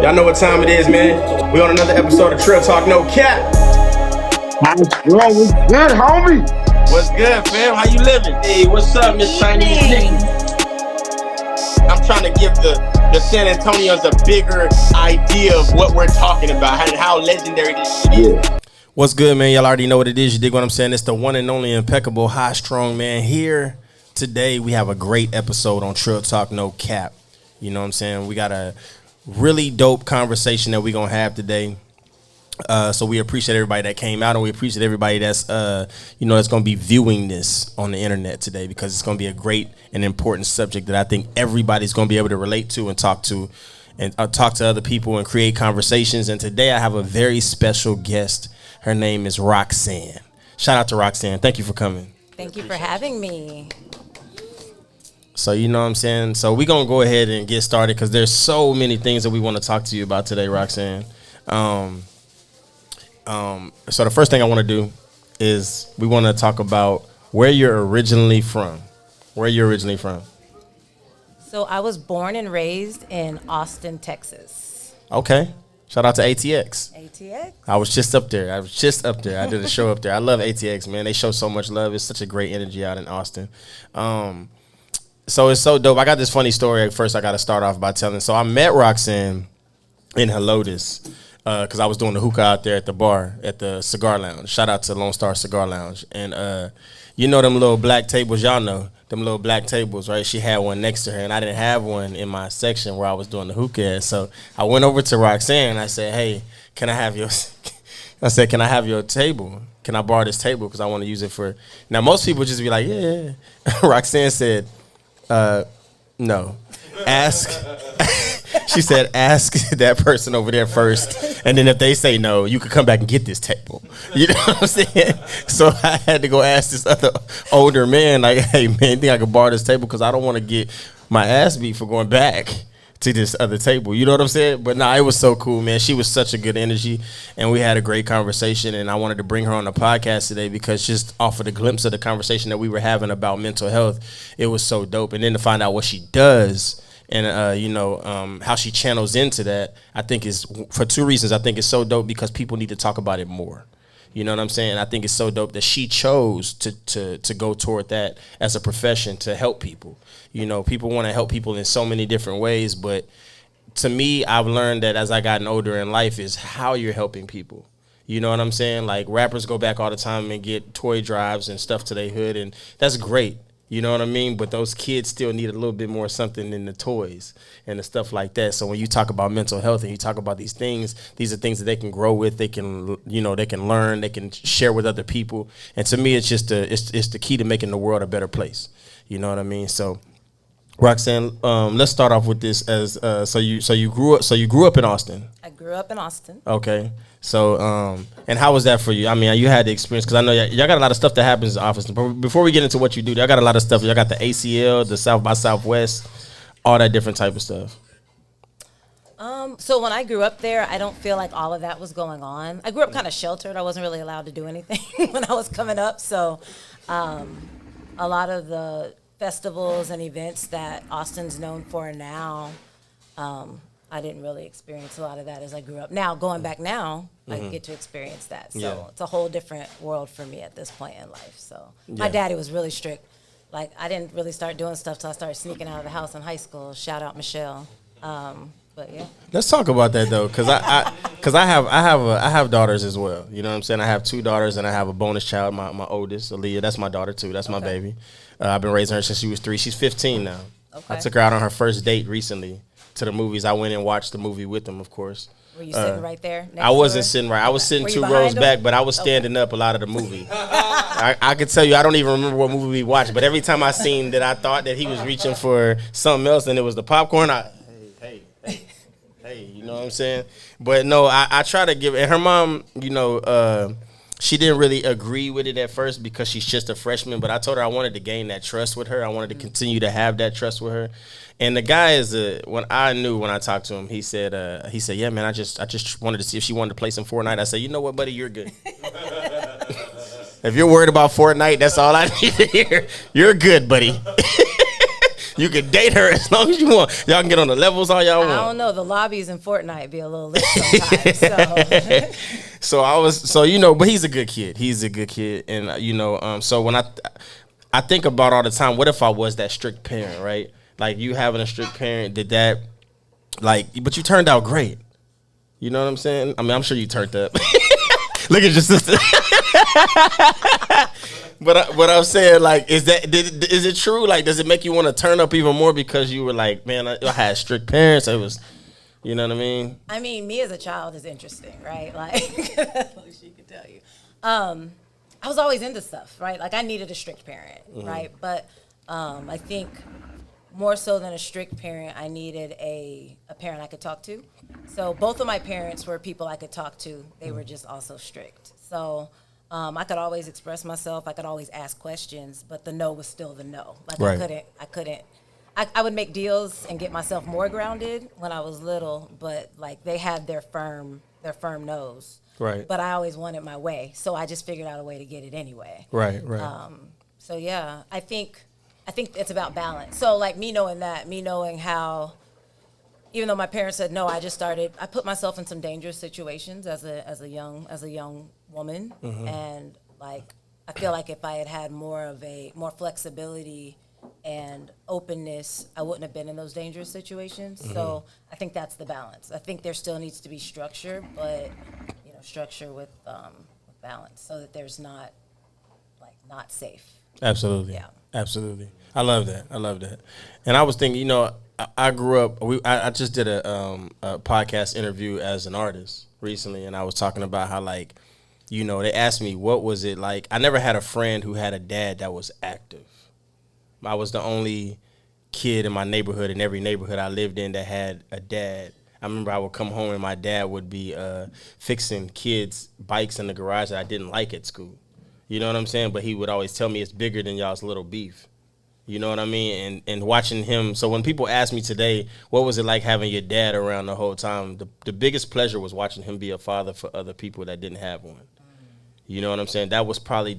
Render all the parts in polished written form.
Y'all know what time it is, man. We on another episode of Trill Talk No Cap. What's good, homie? What's good, fam? How you living? Hey, what's up, Miss Chinese Nikki? I'm trying to give the San Antonians a bigger idea of what we're talking about and how legendary this shit is. What's good, man? Y'all already know what it is. You dig what I'm saying? It's the one and only impeccable high strong man here. Today, we have a great episode on Trill Talk No Cap. You know what I'm saying? We got a really dope conversation that we're going to have today. So we appreciate everybody that came out, and we appreciate everybody that's, that's going to be viewing this on the internet today, because it's going to be a great and important subject that I think everybody's going to be able to relate to and talk to other people and create conversations. And today I have a very special guest. Her name is Roxanne. Shout out to Roxanne. Thank you for coming. Thank you for having me. So, you know what I'm saying? So we're going to go ahead and get started, because there's so many things that we want to talk to you about today, Roxanne. So the first thing I want to do is we want to talk about where you're originally from. Where you're originally from. So I was born and raised in Austin, Texas. Okay. Shout out to ATX. ATX? I was just up there. I did a show up there. I love ATX, man. They show so much love. It's such a great energy out in Austin. So it's so dope. I got this funny story. First, I got to start off by telling. So I met Roxanne in Helotes because I was doing the hookah out there at the bar at the cigar lounge. Shout out to Lone Star Cigar Lounge. And you know them little black tables, y'all know them little black tables, right? She had one next to her, and I didn't have one in my section where I was doing the hookah. So I went over to Roxanne and I said, "Hey, can I have your?" I said, "Can I have your table? Can I borrow this table? Because I want to use it for." Now most people just be like, "Yeah." Roxanne said, "No. Ask." She said, "Ask that person over there first, and then if they say no, you could come back and get this table." You know what I'm saying? So I had to go ask this other older man, like, "Hey, man, think I could borrow this table? Because I don't want to get my ass beat for going back to this other table." You know what I'm saying? But nah, it was so cool, man. She was such a good energy, and we had a great conversation, and I wanted to bring her on the podcast today because just off of the glimpse of the conversation that we were having about mental health, it was so dope. And then to find out what she does and, how she channels into that, I think is, for two reasons. I think it's so dope because people need to talk about it more. You know what I'm saying? I think it's so dope that she chose to go toward that as a profession to help people. You know, people want to help people in so many different ways, but to me, I've learned that as I gotten older in life is how you're helping people. You know what I'm saying? Like, rappers go back all the time and get toy drives and stuff to their hood, and that's great. You know what I mean? But those kids still need a little bit more something than the toys and the stuff like that. So when you talk about mental health and you talk about these are things that they can grow with. They can, they can learn. They can share with other people. And to me, it's just it's the key to making the world a better place. You know what I mean? So, Roxanne, let's start off with this. As so you grew up in Austin. I grew up in Austin. Okay. So, and how was that for you? I mean, you had the experience, because I know y'all got a lot of stuff that happens in the office. But before we get into what you do, y'all got a lot of stuff. Y'all got the ACL, the South by Southwest, all that different type of stuff. So when I grew up there, I don't feel like all of that was going on. I grew up kind of sheltered. I wasn't really allowed to do anything when I was coming up. So a lot of the festivals and events that Austin's known for now, I didn't really experience a lot of that as I grew up. Now, going back now, I get to experience that. So It's a whole different world for me at this point in life. So my daddy was really strict. Like, I didn't really start doing stuff till I started sneaking out of the house in high school. Shout out Michelle. But yeah. Let's talk about that though, because I have daughters as well. You know what I'm saying? I have two daughters and I have a bonus child, my oldest, Aaliyah. That's my daughter too. That's my baby. I've been raising her since she was 3. She's 15 now. Okay. I took her out on her first date recently to the movies. I went and watched the movie with them, of course. Were you sitting right there? I wasn't sitting right. I was sitting 2 rows back, but I was standing up a lot of the movie. I could tell you, I don't even remember what movie we watched, but every time I seen that I thought that he was reaching for something else and it was the popcorn, hey, you know what I'm saying? But no, I try to give, and her mom, she didn't really agree with it at first because she's just a freshman, but I told her I wanted to gain that trust with her. I wanted to continue to have that trust with her. And the guy when I talked to him, he said, "Yeah, man, I just wanted to see if she wanted to play some Fortnite." I said, "You know what, buddy, you're good." If you're worried about Fortnite, that's all I need to hear. You're good, buddy. You can date her as long as you want. Y'all can get on the levels all y'all want. I don't know. The lobbies in Fortnite be a little lit sometimes. So. But he's a good kid. He's a good kid, and so when I think about all the time, what if I was that strict parent, right? Like you having a strict parent, but you turned out great. You know what I'm saying? I mean, I'm sure you turned up. Look at your sister. But I'm saying, like, is it true? Like, does it make you want to turn up even more because you were like, man, I had strict parents. It was, you know what I mean? I mean, me as a child is interesting, right? Like, she could tell you. I was always into stuff, right? Like, I needed a strict parent, right? But I think more so than a strict parent, I needed a parent I could talk to. So both of my parents were people I could talk to. They were just also strict. So I could always express myself. I could always ask questions, but the no was still the no. Like right. I would make deals and get myself more grounded when I was little, but like they had their firm no's. Right. But I always wanted my way, so I just figured out a way to get it anyway. Right. So yeah, I think it's about balance. So like me knowing how, even though my parents said no, I put myself in some dangerous situations as a young woman, and like I feel like if I had more flexibility and openness, I wouldn't have been in those dangerous situations. So I think that's the balance. I think there still needs to be structure, but structure with balance, so that there's not safe. Absolutely. Yeah. Absolutely. I love that. And I was thinking, I grew up. I just did a podcast interview as an artist recently, and I was talking about how they asked me what was it like. I never had a friend who had a dad that was active. I was the only kid in my neighborhood, in every neighborhood I lived in, that had a dad. I remember I would come home and my dad would be fixing kids' bikes in the garage that I didn't like at school. You know what I'm saying? But he would always tell me it's bigger than y'all's little beef. You know what I mean? And watching him. So when people ask me today, what was it like having your dad around the whole time? The biggest pleasure was watching him be a father for other people that didn't have one. You know what I'm saying? That was probably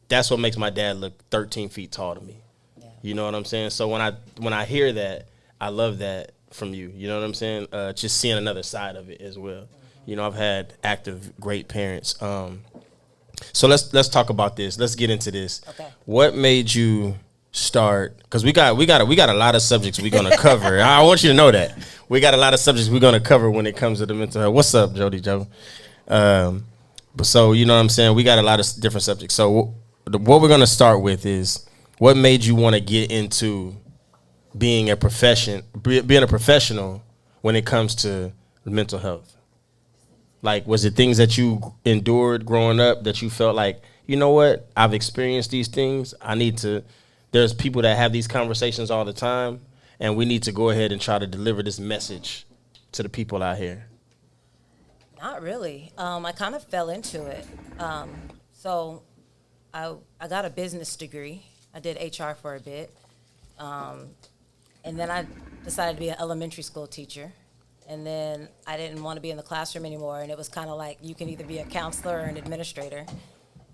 that's what makes my dad look 13 feet tall to me. Yeah. You know what I'm saying? So when I hear that, I love that from you. You know what I'm saying? Just seeing another side of it as well. I've had active, great parents. So let's talk about this. Let's get into this. Okay. What made you start? Because we got a lot of subjects we're gonna cover. I want you to know that we got a lot of subjects we're gonna cover when it comes to the mental health. What's up, Jody Joe? But so you know what I'm saying. We got a lot of different subjects. So what we're gonna start with is what made you want to get into being a professional when it comes to mental health. Like, was it things that you endured growing up that you felt like, you know what, I've experienced these things. There's people that have these conversations all the time, and we need to go ahead and try to deliver this message to the people out here. Not really. I kind of fell into it. So I got a business degree. I did HR for a bit. And then I decided to be an elementary school teacher. And then I didn't want to be in the classroom anymore. And it was kind of like you can either be a counselor or an administrator.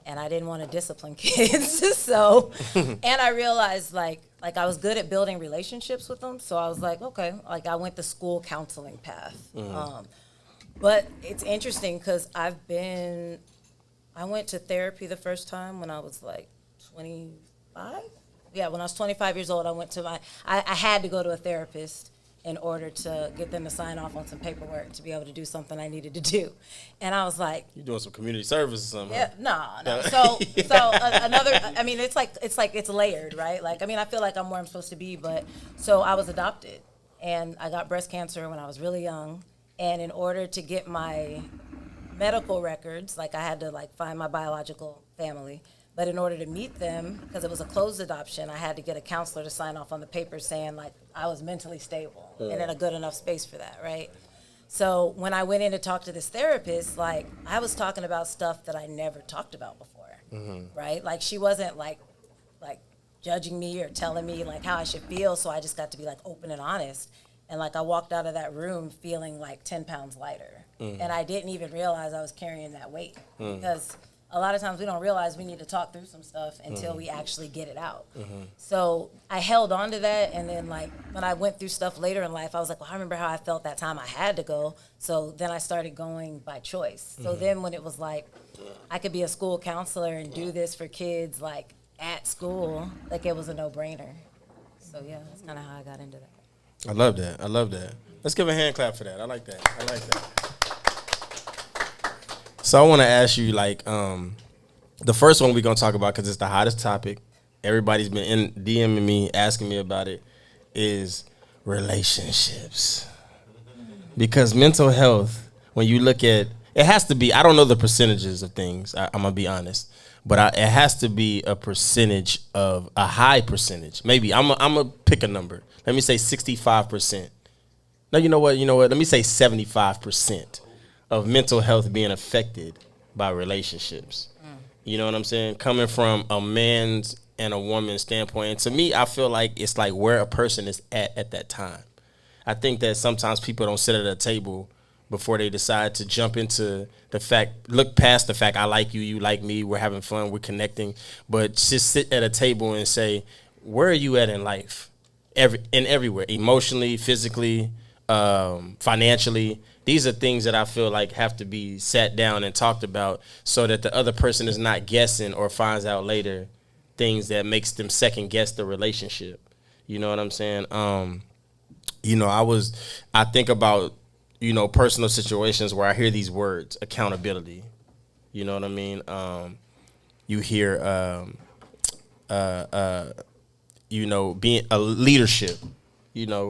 And I didn't want to discipline kids. So, and I realized like I was good at building relationships with them. So I was like, okay, like I went the school counseling path. But it's interesting because I went to therapy the first time when I was like 25. Yeah, when I was 25 years old, I had to go to a therapist in order to get them to sign off on some paperwork to be able to do something I needed to do. And I was like, you're doing some community service or something. Yeah, no. So another, I mean, it's layered, right? Like, I mean, I feel like I'm where I'm supposed to be, but so I was adopted and I got breast cancer when I was really young. And in order to get my medical records, like I had to like find my biological family. But in order to meet them, because it was a closed adoption, I had to get a counselor to sign off on the paper saying like I was mentally stable and in a good enough space for that, right? So when I went in to talk to this therapist, like I was talking about stuff that I never talked about before, right? Like she wasn't like judging me or telling me like how I should feel, so I just got to be like open and honest. And like I walked out of that room feeling like 10 pounds lighter. And I didn't even realize I was carrying that weight because a lot of times we don't realize we need to talk through some stuff until we actually get it out. So I held on to that, and then like when I went through stuff later in life, I was like, well, I remember how I felt that time I had to go. So then I started going by choice. So then when it was like I could be a school counselor and do this for kids like at school, like it was a no-brainer. So yeah, that's kind of how I got into that. I love that. I love that. Let's give a hand clap for that. I like that. I like that. So I want to ask you, like, the first one we're going to talk about, because it's the hottest topic. Everybody's been DMing me, asking me about it, is relationships. Because mental health, when you look at, it has to be, I don't know the percentages of things, I'm going to be honest, but it has to be a percentage of, a high percentage. Maybe, I'm going to pick a number. Let me say 65%. No, you know what? Let me say 75%. Of mental health being affected by relationships. You know what I'm saying? Coming from a man's and a woman's standpoint. And to me, I feel like it's like where a person is at that time. I think that sometimes people don't sit at a table before they decide to jump into the fact, look past the fact, I like you, you like me, we're having fun, we're connecting, but just sit at a table and say, where are you at in life? Everywhere, emotionally, physically, financially. These are things that I feel like have to be sat down and talked about so that the other person is not guessing or finds out later things that makes them second guess the relationship. You know what I'm saying? I think about, personal situations where I hear these words, accountability. You know what I mean? You hear, being a leadership,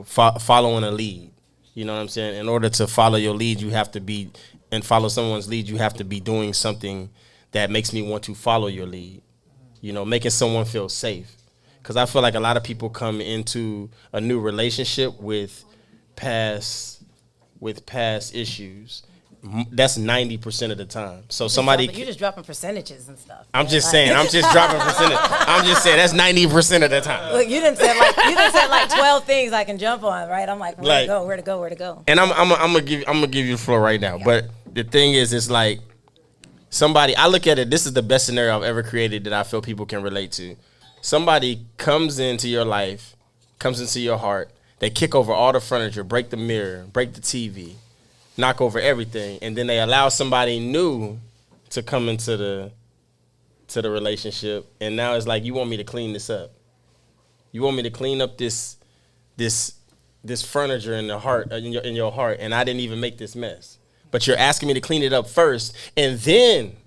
following a lead. You know what I'm saying? In order to follow your lead, you have to be, and follow someone's lead, you have to be doing something that makes me want to follow your lead. Making someone feel safe. Because I feel like a lot of people come into a new relationship with past issues. That's 90% of the time. So you're just dropping percentages and stuff. I'm just saying. I'm just dropping percentage. I'm just saying that's 90% of the time. Look, you didn't say like 12 things I can jump on, right? I'm like, where to go. And I'm gonna give you the floor right now. Yeah. But the thing is, it's like somebody. I look at it. This is the best scenario I've ever created that I feel people can relate to. Somebody comes into your life, comes into your heart. They kick over all the furniture, break the mirror, break the TV. Knock over everything, and then they allow somebody new to come into the relationship, and now it's like, you want me to clean this up? You want me to clean up this furniture in your heart, and I didn't even make this mess, but you're asking me to clean it up first, and then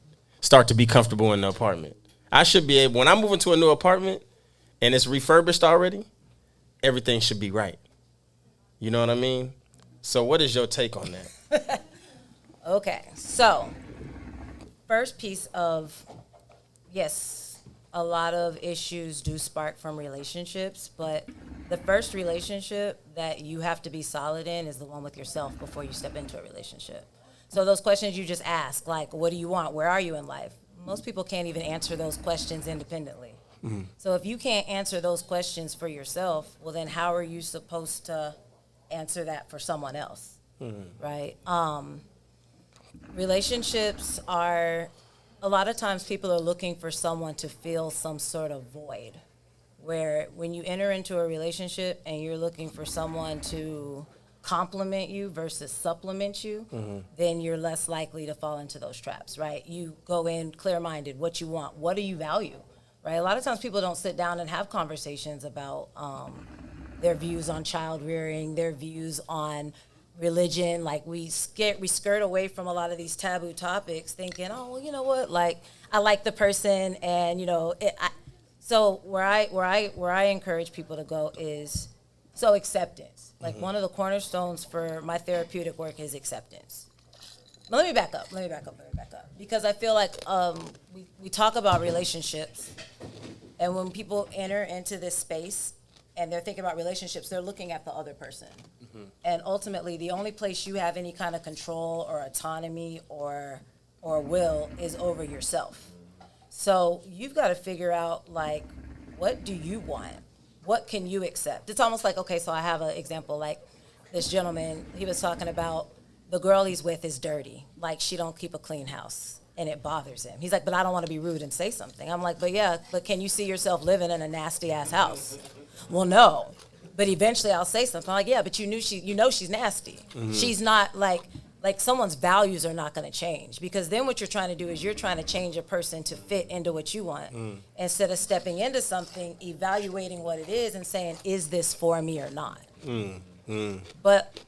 start to be comfortable in the apartment. I should be able, when I move into a new apartment and it's refurbished already, everything should be right. You know what I mean? So what is your take on that? Okay, so first piece of, yes, a lot of issues do spark from relationships, but the first relationship that you have to be solid in is the one with yourself before you step into a relationship. So those questions you just ask, like, what do you want? Where are you in life? Most people can't even answer those questions independently. Mm-hmm. So if you can't answer those questions for yourself, well, then how are you supposed to answer that for someone else? Right? Relationships are, a lot of times people are looking for someone to fill some sort of void, where when you enter into a relationship and you're looking for someone to complement you versus supplement you, then you're less likely to fall into those traps, right? You go in clear-minded, what you want, what do you value, right? A lot of times people don't sit down and have conversations about their views on child rearing, their views on religion. Like we skirt away from a lot of these taboo topics, thinking, oh, well, you know what? Like I like the person, and so where I encourage people to go is acceptance. Like one of the cornerstones for my therapeutic work is acceptance. But let me back up, because I feel like we talk about relationships, and when people enter into this space and they're thinking about relationships, they're looking at the other person. Mm-hmm. And ultimately, the only place you have any kind of control or autonomy or will is over yourself. So you've got to figure out, like, what do you want? What can you accept? It's almost like, okay, so I have an example, like this gentleman, he was talking about the girl he's with is dirty. Like, she don't keep a clean house. and it bothers him. He's like, but I don't want to be rude and say something. I'm like, but can you see yourself living in a nasty ass house? Well, no. But eventually I'll say something. I'm like, yeah, but you know she's nasty. She's not like someone's values are not going to change, because then what you're trying to do is you're trying to change a person to fit into what you want instead of stepping into something, evaluating what it is and saying, is this for me or not? But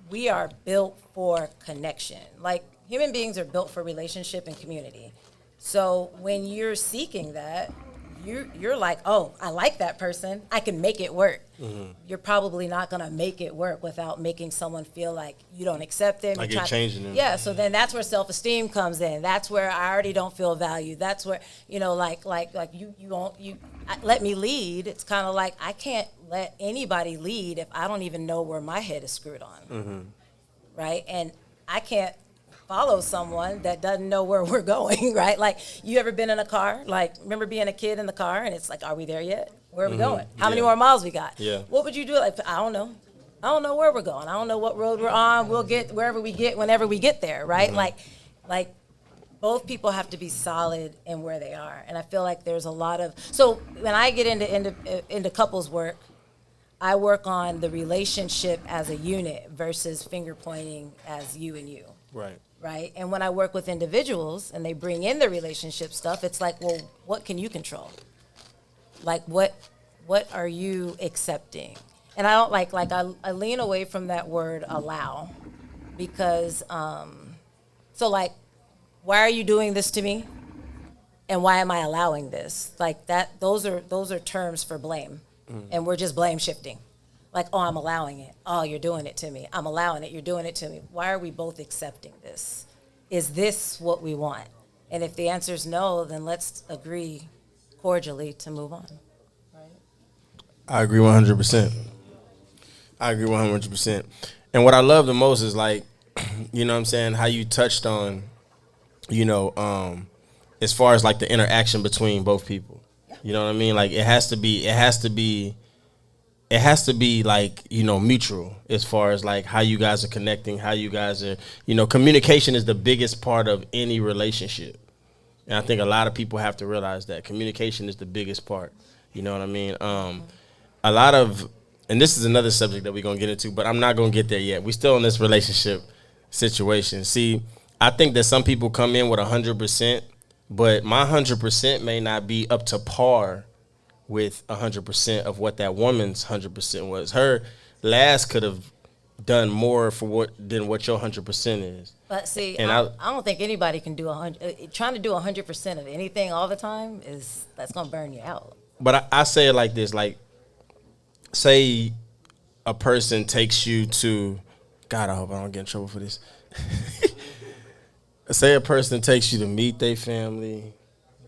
we are built for connection. Like, human beings are built for relationship and community. So when you're seeking that, you're like, oh, I like that person, I can make it work. You're probably not going to make it work without making someone feel like you don't accept them. Like you're changing them. Yeah, so then that's where self-esteem comes in. That's where I already don't feel valued. That's where, like you let me lead. It's kind of like, I can't let anybody lead if I don't even know where my head is screwed on. Right? And I can't follow someone that doesn't know where we're going, right? Like, you ever been in a car? Like, remember being a kid in the car and it's like, are we there yet? Where are we going? How many more miles we got? Yeah. What would you do? Like, I don't know. I don't know where we're going. I don't know what road we're on. We'll get wherever we get whenever we get there, right? Like both people have to be solid in where they are. And I feel like there's a lot of, so when I get into couples work, I work on the relationship as a unit versus finger pointing as you and you. Right? And when I work with individuals and they bring in the relationship stuff, it's like, well, what can you control? Like, what are you accepting? And I don't like I lean away from that word allow, because, so like, why are you doing this to me? And why am I allowing this? Like that, those are terms for blame. And we're just blame shifting. Like, oh, I'm allowing it. Oh, you're doing it to me. I'm allowing it. You're doing it to me. Why are we both accepting this? Is this what we want? And if the answer is no, then let's agree cordially to move on. Right? I agree 100%. I agree 100%. And what I love the most is, like, you know what I'm saying, how you touched on, as far as like the interaction between both people. You know what I mean? Like, it has to be like, mutual, as far as like how you guys are connecting, how you guys are, communication is the biggest part of any relationship. And I think a lot of people have to realize that communication is the biggest part. You know what I mean? A lot of, and this is another subject that we're going to get into, but I'm not going to get there yet. We're still in this relationship situation. See, I think that some people come in with 100%, but my 100% may not be up to par with 100% of what that woman's 100% was. Her last could have done more than what your 100% is. But see, I don't think anybody can do 100. Trying to do 100% of anything all the time that's gonna burn you out. But I say it like this: like, say a person takes you to, God, I hope I don't get in trouble for this. Say a person takes you to meet their family,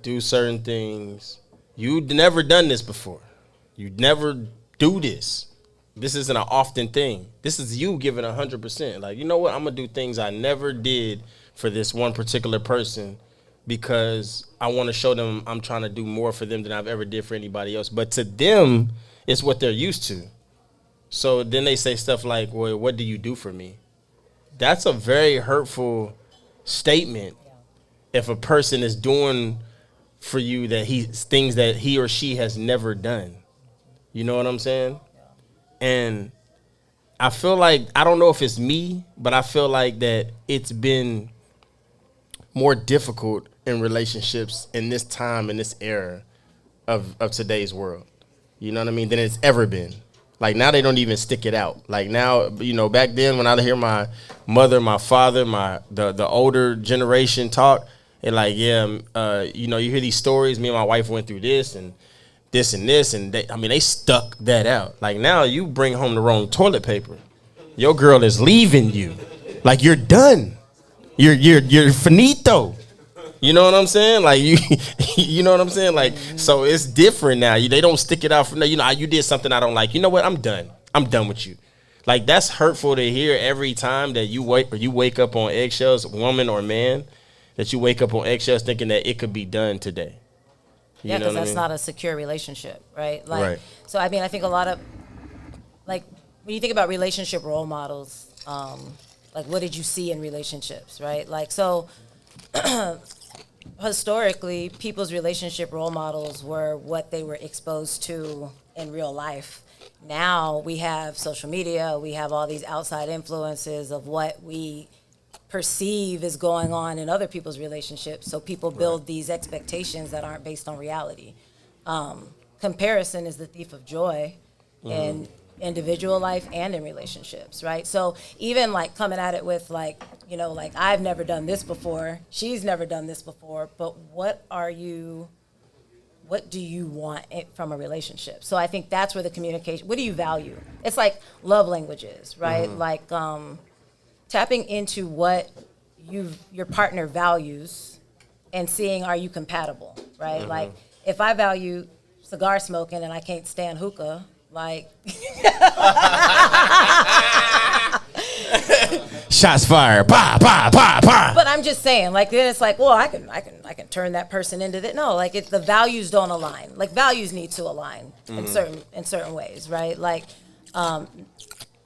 do certain things. You'd never done this before. You'd never do this. This isn't an often thing. This is you giving 100%. Like, you know what? I'm going to do things I never did for this one particular person because I want to show them I'm trying to do more for them than I've ever did for anybody else. But to them, it's what they're used to. So then they say stuff like, well, what do you do for me? That's a very hurtful statement if a person is doing for you things that he or she has never done. You know what I'm saying? And I feel like, I don't know if it's me, but I feel like that it's been more difficult in relationships in this time, in this era of today's world. You know what I mean? Than it's ever been. Like, now they don't even stick it out. Like, now, back then when I hear my mother, my father, the older generation talk, and like, you hear these stories. Me and my wife went through this and this and this, and they stuck that out. Like, now you bring home the wrong toilet paper, your girl is leaving you. Like, you're done. You're finito. You know what I'm saying? Like, you know what I'm saying? Like, so it's different now. They don't stick it out for you did something I don't like. You know what? I'm done. I'm done with you. Like, that's hurtful to hear every time that you wake up on eggshells, woman or man. That you wake up on eggshells thinking that it could be done today. Yeah, because that's not a secure relationship, right? Like, right. So, I mean, I think a lot of, like, when you think about relationship role models, like, what did you see in relationships, right? Like, so, historically, people's relationship role models were what they were exposed to in real life. Now we have social media, we have all these outside influences of what we perceive is going on in other people's relationships. So people build these expectations that aren't based on reality. Comparison is the thief of joy in individual life and in relationships, right? So even like coming at it with like, you know, like I've never done this before, she's never done this before, but what do you want from a relationship? So I think that's where the communication, what do you value? It's like love languages, right? Like tapping into what your partner values and seeing, are you compatible, right? Like if I value cigar smoking and I can't stand hookah, like shots fired, bah, bah, bah, bah. But I'm just saying, like then it's like, well, I can turn that person into that. No, like the values don't align. Like values need to align in certain ways, right? Like, and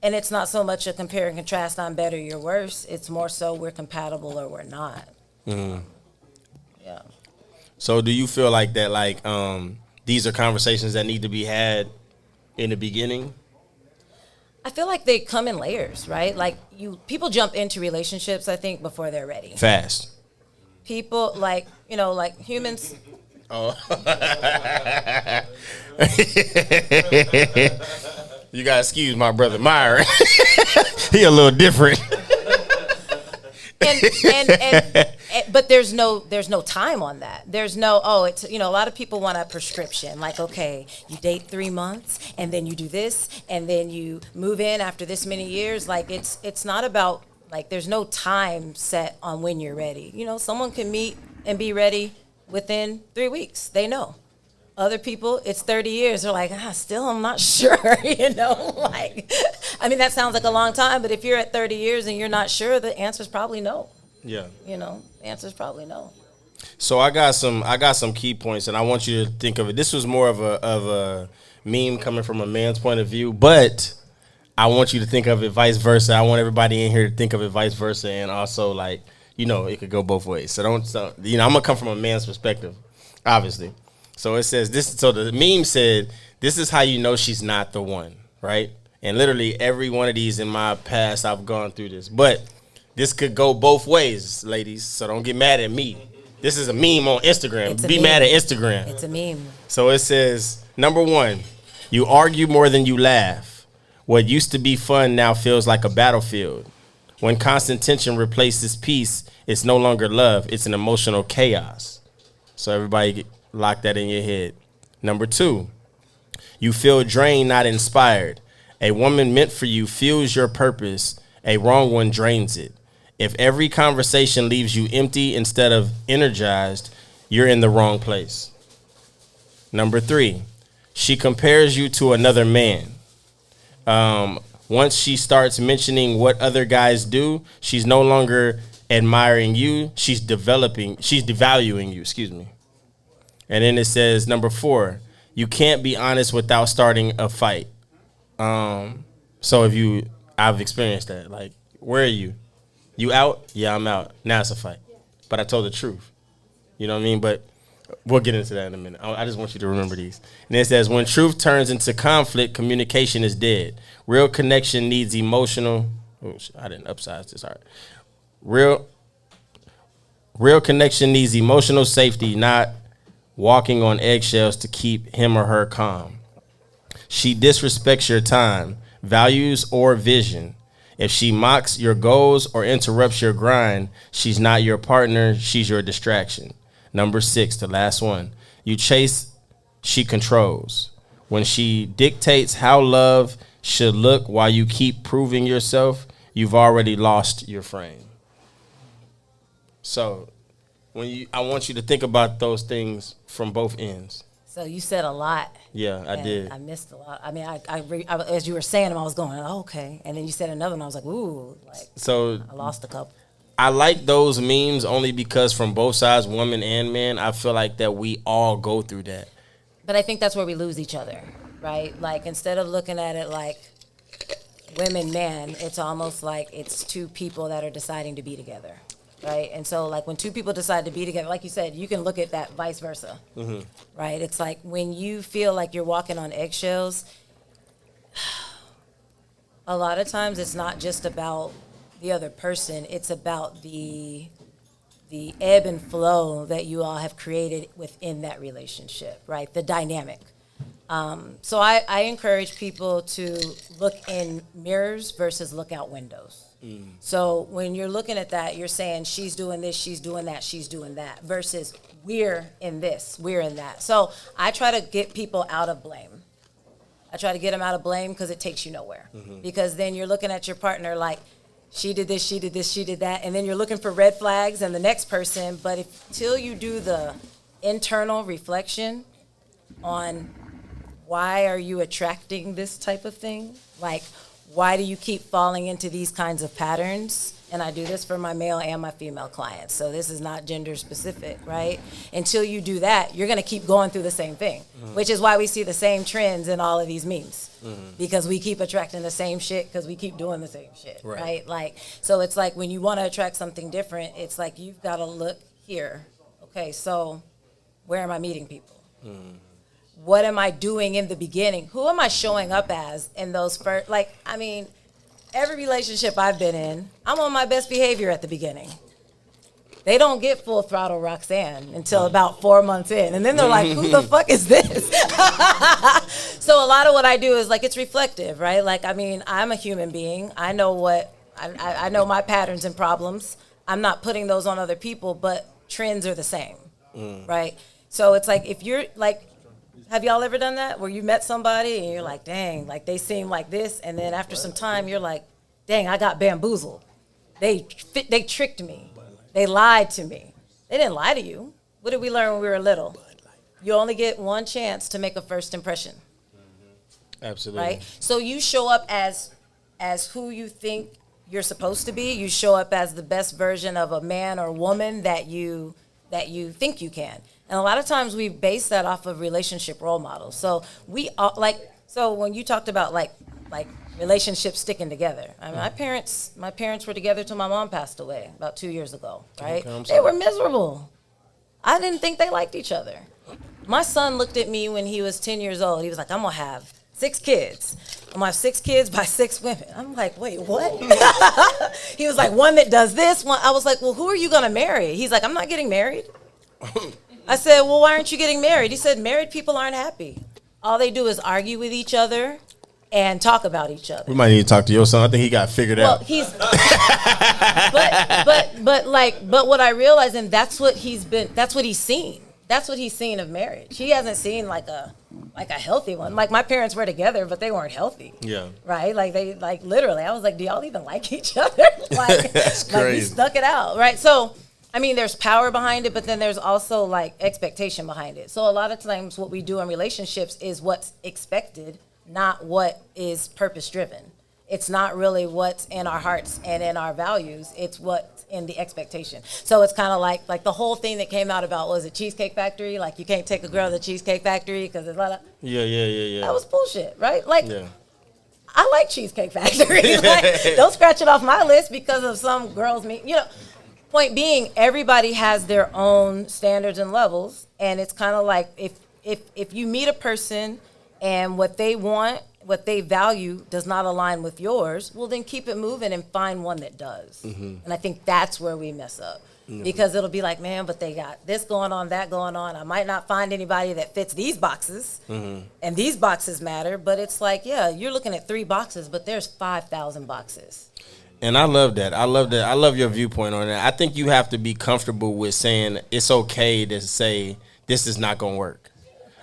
it's not so much a compare and contrast. I'm better, you're worse. It's more so we're compatible or we're not. Yeah. So do you feel like that? Like these are conversations that need to be had in the beginning? I feel like they come in layers, right? Like people jump into relationships, I think, before they're ready. Fast. People like, you know, like humans. Oh. You gotta excuse my brother Myron. He a little different. But there's no time on that. There's no, it's, you know, a lot of people want a prescription. Like, okay, you date 3 months and then you do this and then you move in after this many years. Like it's not about, like, there's no time set on when you're ready. You know, someone can meet and be ready within 3 weeks. They know. Other people, it's 30 years. They're like, still, I'm not sure, you know? Like, I mean, that sounds like a long time, but if you're at 30 years and you're not sure, the answer's probably no. Yeah. You know, the answer's probably no. So I got some key points, and I want you to think of it. This was more of a meme coming from a man's point of view, but I want you to think of it vice versa. I want everybody in here to think of it vice versa, and also, like, you know, it could go both ways. So I'm gonna come from a man's perspective, obviously. So it says this. So the meme said, "This is how you know she's not the one," right? And literally every one of these in my past, I've gone through this. But this could go both ways, ladies. So don't get mad at me. This is a meme on Instagram. Be mad at Instagram. It's a meme. So it says, number 1, you argue more than you laugh. What used to be fun now feels like a battlefield. When constant tension replaces peace, it's no longer love. It's an emotional chaos. So everybody lock that in your head. Number 2, you feel drained, not inspired. A woman meant for you fuels your purpose. A wrong one drains it. If every conversation leaves you empty instead of energized, you're in the wrong place. Number 3, she compares you to another man. Once she starts mentioning what other guys do, she's no longer admiring you. She's devaluing you, excuse me. And then it says, number 4, you can't be honest without starting a fight. So I've experienced that. Like, where are you? You out? Yeah, I'm out. Now it's a fight. But I told the truth. You know what I mean? But we'll get into that in a minute. I just want you to remember these. And it says, when truth turns into conflict, communication is dead. Real connection needs emotional. Oh, I didn't upsize this. All right. Real connection needs emotional safety, not walking on eggshells to keep him or her calm. She disrespects your time, values, or vision. If she mocks your goals or interrupts your grind, she's not your partner, she's your distraction. Number 6, the last one. You chase, she controls. When she dictates how love should look while you keep proving yourself, you've already lost your frame. So I want you to think about those things from both ends. So you said a lot. Yeah, I did. I missed a lot. I mean, I as you were saying them, I was going, oh, okay. And then you said another one, I was like, ooh. So I lost a couple. I like those memes only because from both sides, women and men, I feel like that we all go through that. But I think that's where we lose each other, right? Like, instead of looking at it like women, men, it's almost like it's two people that are deciding to be together. right? And so, like, when two people decide to be together, like you said, you can look at that vice versa, right? It's like when you feel like you're walking on eggshells, a lot of times it's not just about the other person, it's about the ebb and flow that you all have created within that relationship, right? The dynamic. So I encourage people to look in mirrors versus look out windows. So when you're looking at that, you're saying she's doing this, she's doing that, she's doing that, versus we're in this, we're in that. So I try to get people out of blame. I try to get them out of blame because it takes you nowhere. Because then you're looking at your partner like, she did this, she did this, she did that, and then you're looking for red flags in the next person. But until you do the internal reflection on why are you attracting this type of thing, like why do you keep falling into these kinds of patterns? And I do this for my male and my female clients, so this is not gender specific, right? Until you do that, you're gonna keep going through the same thing, which is why we see the same trends in all of these memes, because we keep attracting the same shit because we keep doing the same shit, right? Like, so it's like when you wanna attract something different, it's like you've gotta look here. Okay, so where am I meeting people? What am I doing in the beginning? Who am I showing up as in those first, like, I mean, every relationship I've been in, I'm on my best behavior at the beginning. They don't get full throttle Roxanne until about 4 months in. And then they're like, who the fuck is this? So a lot of what I do is like, it's reflective, right? Like, I mean, I'm a human being. I know I know my patterns and problems. I'm not putting those on other people, but trends are the same, right? So it's like, if you're like, have y'all ever done that where you met somebody and you're like, dang, like they seem like this, and then after some time you're like, dang, I got bamboozled. They tricked me. They lied to me. They didn't lie to you. What did we learn when we were little? You only get one chance to make a first impression. Absolutely. Right? So you show up as who you think you're supposed to be. You show up as the best version of a man or woman that you think you can. And a lot of times we base that off of relationship role models. So so when you talked about like relationships sticking together, I mean, my parents were together till my mom passed away about 2 years ago, right? Okay, they were miserable. I didn't think they liked each other. My son looked at me when he was 10 years old. He was like, I'm gonna have 6 kids. I'm gonna have 6 kids by 6 women. I'm like, wait, what? He was like, one that does this, one. I was like, well, who are you gonna marry? He's like, I'm not getting married. I said, well, why aren't you getting married? He said, married people aren't happy. All they do is argue with each other and talk about each other. We might need to talk to your son. I think he got figured out. He's, but what I realized, and that's what he's seen. That's what he's seen of marriage. He hasn't seen like a healthy one. Like my parents were together, but they weren't healthy. Yeah. Right? Like they literally, I was like, do y'all even like each other? Like, that's crazy. Like we stuck it out. Right. So I mean, there's power behind it, but then there's also like expectation behind it. So a lot of times what we do in relationships is what's expected, not what is purpose driven. It's not really what's in our hearts and in our values. It's what's in the expectation. So it's kind of like the whole thing that came out about, was it Cheesecake Factory? Like you can't take a girl to the Cheesecake Factory because there's a lot of... Yeah. That was bullshit, right? Like, yeah. I like Cheesecake Factory. Like, don't scratch it off my list because of some girls, point being, everybody has their own standards and levels, and it's kind of like if you meet a person and what they want, what they value does not align with yours, well, then keep it moving and find one that does. And I think that's where we mess up, because it'll be like, man, but they got this going on, that going on. I might not find anybody that fits these boxes, and these boxes matter, but it's like, yeah, you're looking at 3 boxes, but there's 5,000 boxes. And I love that. I love your viewpoint on that. I think you have to be comfortable with saying it's okay to say this is not going to work.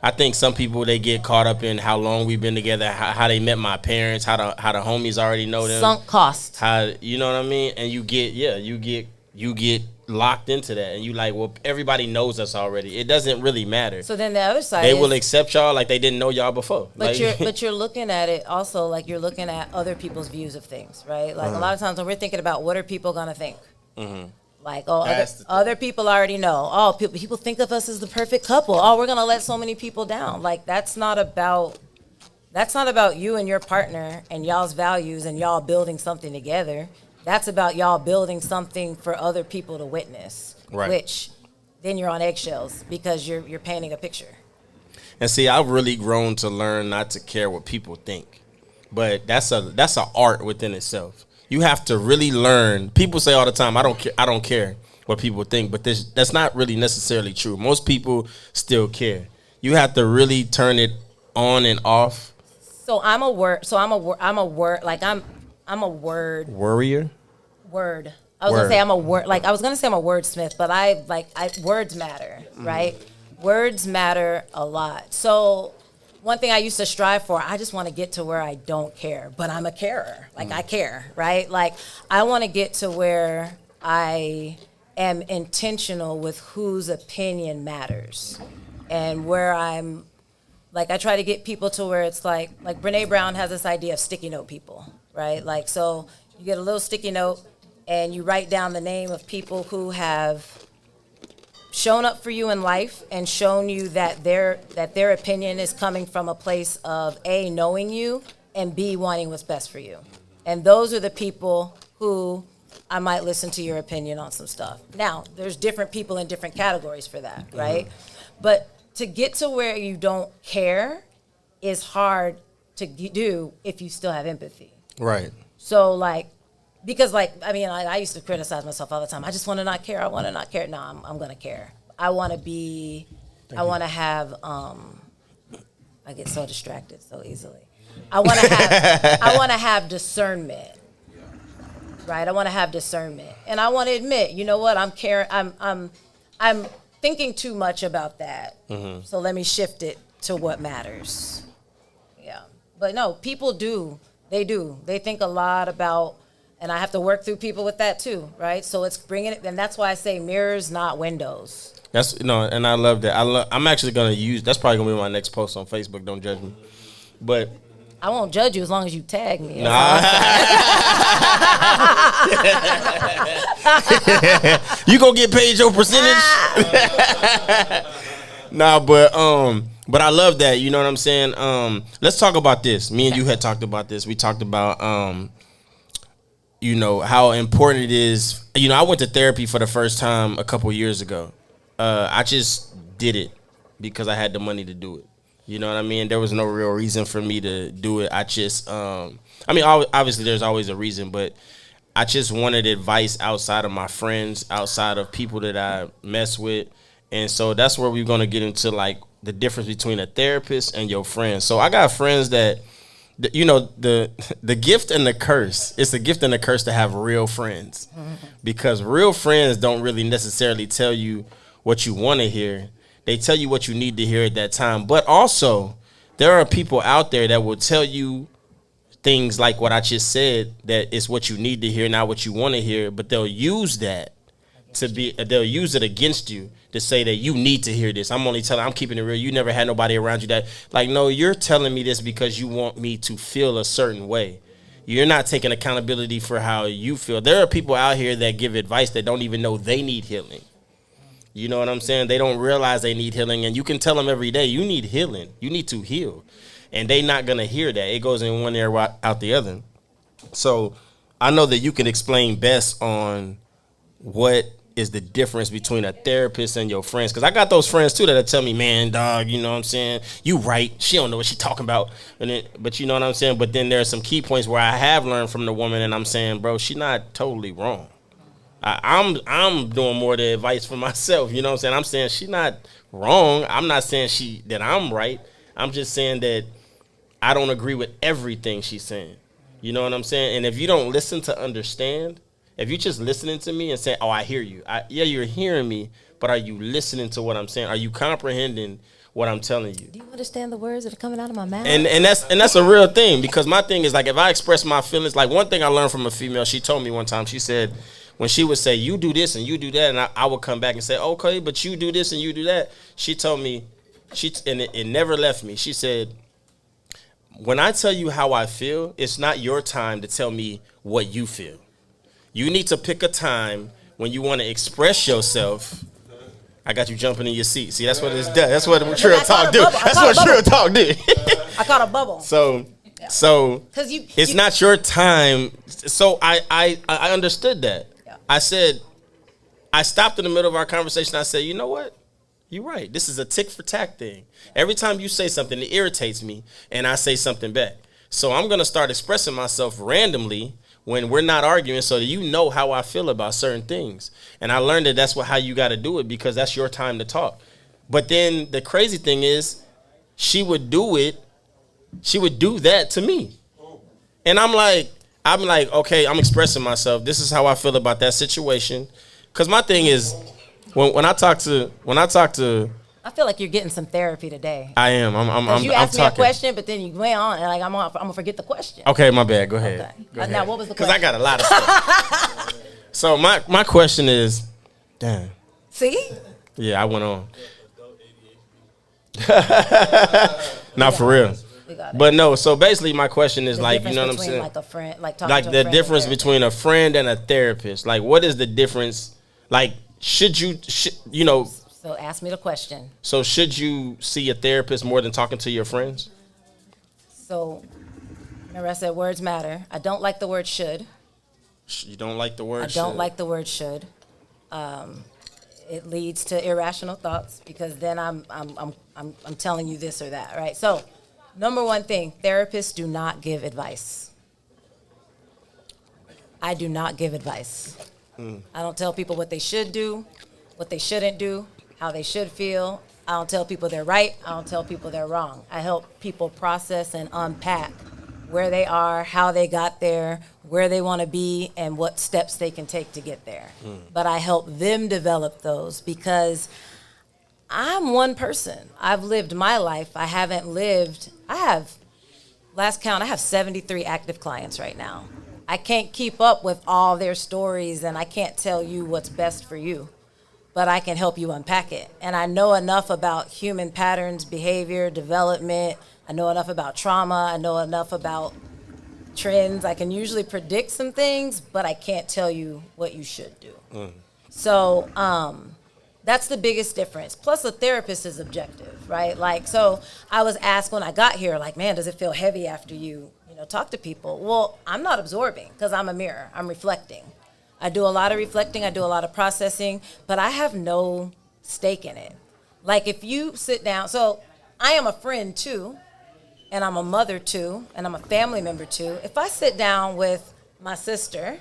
I think some people, they get caught up in how long we've been together, how they met my parents, how the homies already know them. Sunk cost. How, you know what I mean? And you get locked into that, and you like, well, everybody knows us already. It doesn't really matter. So then the other side, they will accept y'all like they didn't know y'all before. But you're looking at it also like you're looking at other people's views of things, right? Like a lot of times when we're thinking about what are people gonna think, like other people already know. Oh, people think of us as the perfect couple. Oh, we're gonna let so many people down. Like that's not about you and your partner and y'all's values and y'all building something together. That's about y'all building something for other people to witness. Right. Which then you're on eggshells because you're painting a picture. And see, I've really grown to learn not to care what people think. But that's a art within itself. You have to really learn. People say all the time, I don't care what people think, but that's not really necessarily true. Most people still care. You have to really turn it on and off. So I'm a word like I'm a word Worrier? word. I was gonna say I'm a word like I was gonna say I'm a wordsmith, but words matter, right? Words matter a lot. So one thing I used to strive for, I just want to get to where I don't care, but I'm a carer. Like I care, right? Like I want to get to where I am intentional with whose opinion matters, and where I'm like I try to get people to where it's like Brene Brown has this idea of sticky note people, right? Like so you get a little sticky note and you write down the name of people who have shown up for you in life and shown you that their opinion is coming from a place of A, knowing you, and B, wanting what's best for you. And those are the people who I might listen to your opinion on some stuff. Now, there's different people in different categories for that, right? But to get to where you don't care is hard to do if you still have empathy. Right. So because I used to criticize myself all the time. I just want to not care. I want to not care. No, I'm going to care. I want to have, I get so distracted so easily. I want to have discernment, right? I want to have discernment. And I want to admit, you know what? I'm thinking too much about that. Mm-hmm. So let me shift it to what matters. Yeah. But no, people do. They do. They think a lot about, and I have to work through people with that too, right? So it's bringing it, and that's why I say mirrors, not windows. And I love that. I'm actually gonna use. That's probably gonna be my next post on Facebook. Don't judge me, but I won't judge you as long as you tag me. Nah. You gonna get paid your percentage? Nah, but I love that. You know what I'm saying? Let's talk about this. Me and you had talked about this. We talked about you know, how important it is. You know, I went to therapy for the first time a couple years ago. I just did it because I had the money to do it. You know what I mean? There was no real reason for me to do it. I just, obviously there's always a reason, but I just wanted advice outside of my friends, outside of people that I mess with. And so that's where we're going to get into like the difference between a therapist and your friends. So I got friends that, you know, the gift and the curse. It's a gift and a curse to have real friends, because real friends don't really necessarily tell you what you want to hear. They tell you what you need to hear at that time. But also, there are people out there that will tell you things like what I just said, that it's what you need to hear, not what you want to hear. But they'll use that they'll use it against you to say that you need to hear this. I'm keeping it real. You never had nobody around you that, like, no, you're telling me this because you want me to feel a certain way. You're not taking accountability for how you feel. There are people out here that give advice that don't even know they need healing. You know what I'm saying? They don't realize they need healing, and you can tell them every day, you need healing. You need to heal. And they not going to hear that. It goes in one ear out the other. So I know that you can explain best on what is the difference between a therapist and your friends. Because I got those friends, too, that tell me, man, dog, you know what I'm saying? You right. She don't know what she talking about. But you know what I'm saying? But then there are some key points where I have learned from the woman, and I'm saying, bro, she not totally wrong. I'm doing more the advice for myself. You know what I'm saying? I'm saying she not wrong. I'm not saying that I'm right. I'm just saying that I don't agree with everything she's saying. You know what I'm saying? And if you don't listen to understand, if you're just listening to me and saying, oh, I hear you. Yeah, you're hearing me, but are you listening to what I'm saying? Are you comprehending what I'm telling you? Do you understand the words that are coming out of my mouth? And that's a real thing, because my thing is, like, if I express my feelings, like, one thing I learned from a female, she told me one time, she said, when she would say, you do this and you do that, and I would come back and say, okay, but you do this and you do that. She told me, and it never left me. She said, when I tell you how I feel, it's not your time to tell me what you feel. You need to pick a time when you want to express yourself. I got you jumping in your seat. See, that's what it's done. That's what Trill Talk do. That's what Trill Talk did. I caught a bubble. So So because it's not your time. So I understood that. Yeah. I said, I stopped in the middle of our conversation. I said, you know what? You're right. This is a tick for tack thing. Every time you say something, it irritates me, and I say something back. So I'm gonna start expressing myself randomly when we're not arguing, so that you know how I feel about certain things. And I learned that that's how you got to do it, because that's your time to talk. But then the crazy thing is, she would do that to me. And I'm like, okay, I'm expressing myself. This is how I feel about that situation. Cause my thing is, when I talk to, I feel like you're getting some therapy today. I am. I'm you asked me talking. a question, but then you went on, and like I'm gonna forget the question. Okay, my bad. Go ahead. Okay. Go ahead. Now, what was the Because question? I got a lot of stuff. So my question is, damn. See? Yeah, I went on. Not for real. We got it. But no, so basically my question is, The like, you difference know what I'm between, saying? like a friend, like talking Like to a the friend and difference therapist. between a friend and a therapist. Like, what is the difference? Like, you know, So ask me the question. so should you see a therapist more than talking to your friends? So remember I said words matter. I don't like the word should. You don't like the word I don't should. like the word should. It leads to irrational thoughts, because then I'm telling you this or that, right? So, number one thing, therapists do not give advice. I do not give advice. I don't tell people what they should do, what they shouldn't do, how they should feel. I don't tell people they're right. I don't tell people they're wrong. I help people process and unpack where they are, how they got there, where they want to be, and what steps they can take to get there. But I help them develop those, because I'm one person. I've lived my life. Last count, I have 73 active clients right now. I can't keep up with all their stories, and I can't tell you what's best for you, but I can help you unpack it. And I know enough about human patterns, behavior, development. I know enough about trauma. I know enough about trends. I can usually predict some things, but I can't tell you what you should do. So that's the biggest difference. Plus, a therapist is objective, right? Like, so I was asked when I got here, like, man, does it feel heavy after you talk to people? Well, I'm not absorbing, because I'm a mirror. I'm reflecting. I do a lot of reflecting. I do a lot of processing, but I have no stake in it. Like, if you sit down, so I am a friend too, and I'm a mother too, and I'm a family member too. If I sit down with my sister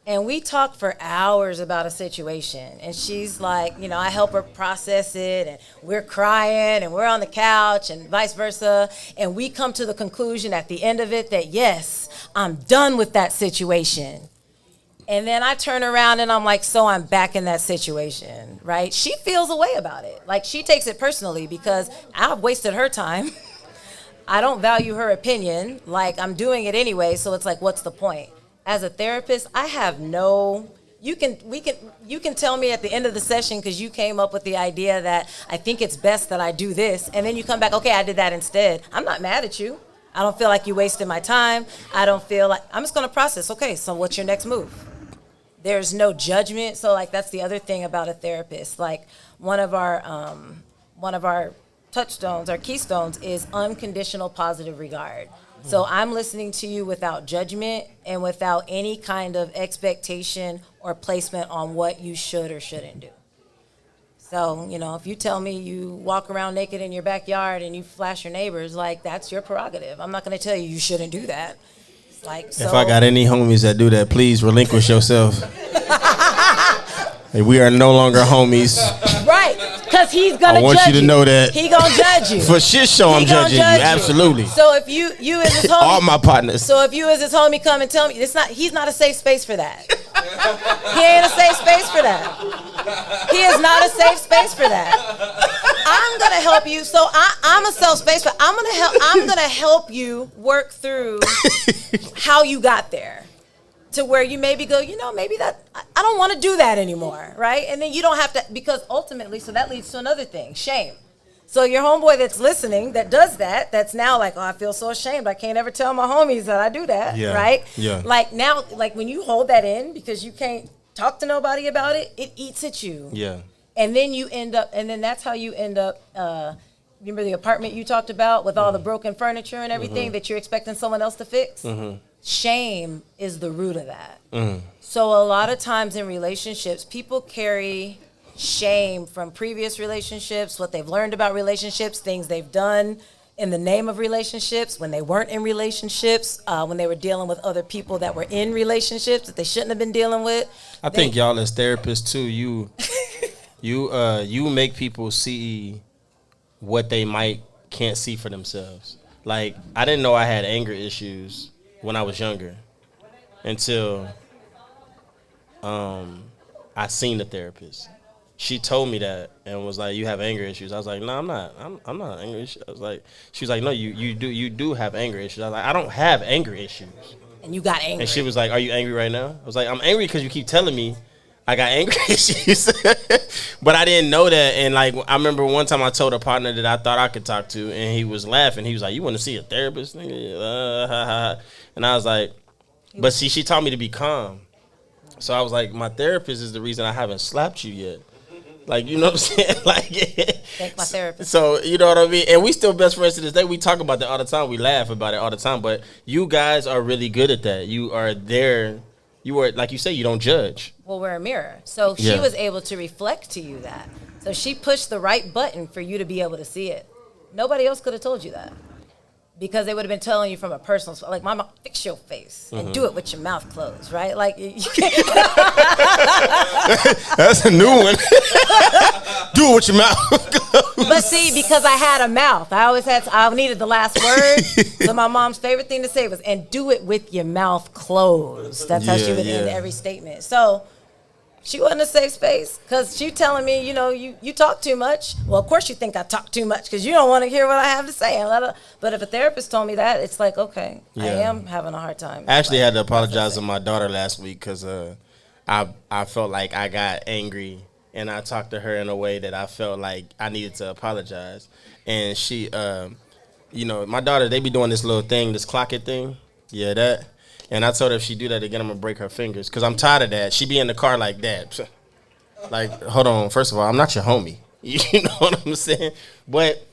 and we talk for hours about a situation, and she's like, I help her process it, and we're crying, and we're on the couch, and vice versa, and we come to the conclusion at the end of it that, yes, I'm done with that situation. And then I turn around and I'm like, so I'm back in that situation, right? She feels a way about it. Like, she takes it personally, because I've wasted her time. I don't value her opinion. Like, I'm doing it anyway, so it's like, what's the point? As a therapist, I have you can tell me at the end of the session, because you came up with the idea that I think it's best that I do this, and then you come back, okay, I did that instead. I'm not mad at you. I don't feel like you wasted my time. I don't feel like, I'm just going to process, okay, so what's your next move? There's no judgment. So, like, that's the other thing about a therapist. Like, one of our touchstones, our keystones, is unconditional positive regard. So I'm listening to you without judgment and without any kind of expectation or placement on what you should or shouldn't do. So, if you tell me you walk around naked in your backyard and you flash your neighbors, like, that's your prerogative. I'm not going to tell you shouldn't do that. Like, so, if I got any homies that do that, please relinquish yourself. We are no longer homies. Right, because he's gonna judge you. I want you to know that. He gonna judge you. For shit show, I'm judging you. Absolutely. So if you as his homie, all my partners. So if you as his homie come and tell me, he's not a safe space for that. He ain't a safe space for that. He is not a safe space for that. I'm gonna help you. So I'm a safe space, but I'm gonna help you work through how you got there, to where you maybe go, maybe that I don't want to do that anymore, right? And then you don't have to, because ultimately, so that leads to another thing, shame. So your homeboy that's listening, that does that, that's now like, oh, I feel so ashamed. I can't ever tell my homies that I do that, right? Yeah. Like now, like when you hold that in because you can't talk to nobody about it, it eats at you. Yeah. And then you end up, and then that's how you end up remember the apartment you talked about with all the broken furniture and everything that you're expecting someone else to fix? Shame is the root of that. So a lot of times in relationships, people carry shame from previous relationships, what they've learned about relationships, things they've done in the name of relationships, when they weren't in relationships, when they were dealing with other people that were in relationships that they shouldn't have been dealing with. I think y'all as therapists too, you make people see what they can't see for themselves. Like, I didn't know I had anger issues when I was younger until I seen the therapist. She told me that and was like, "You have anger issues." I was like, "No, I'm not. I'm not anger issues." I was like, she was like, "No, you do have anger issues." I was like, "I don't have anger issues." And you got angry. And she was like, "Are you angry right now?" I was like, "I'm angry because you keep telling me I got anger issues." But I didn't know that. And like, I remember one time I told a partner that I thought I could talk to, and he was laughing. He was like, "You want to see a therapist, nigga?" And I was like, "But see, she taught me to be calm." So I was like, "My therapist is the reason I haven't slapped you yet." Like, you know what I'm saying? Like, thank my therapist. So, you know what I mean? And we still best friends to this day. We talk about that all the time. We laugh about it all the time. But you guys are really good at that. You are there. You are, like you say, you don't judge. Well, we're a mirror. So she was able to reflect to you that. So she pushed the right button for you to be able to see it. Nobody else could have told you that. Because they would have been telling you from a personal, like, "Mama, fix your face and do it with your mouth closed," right? Like, you can't. That's a new one. Do it with your mouth closed. But see, because I had a mouth, I needed the last word. So my mom's favorite thing to say was, "And do it with your mouth closed." That's how she would end every statement. So she wasn't a safe space because she telling me, you talk too much. Well, of course you think I talk too much because you don't want to hear what I have to say. But if a therapist told me that, it's like, okay, I am having a hard time. I actually had to apologize to my daughter last week because I felt like I got angry and I talked to her in a way that I felt like I needed to apologize. And she, my daughter, they be doing this little thing, this clock it thing. Yeah, that. And I told her if she do that again, I'm going to break her fingers. Because I'm tired of that. She be in the car like that. Like, hold on. First of all, I'm not your homie. You know what I'm saying? But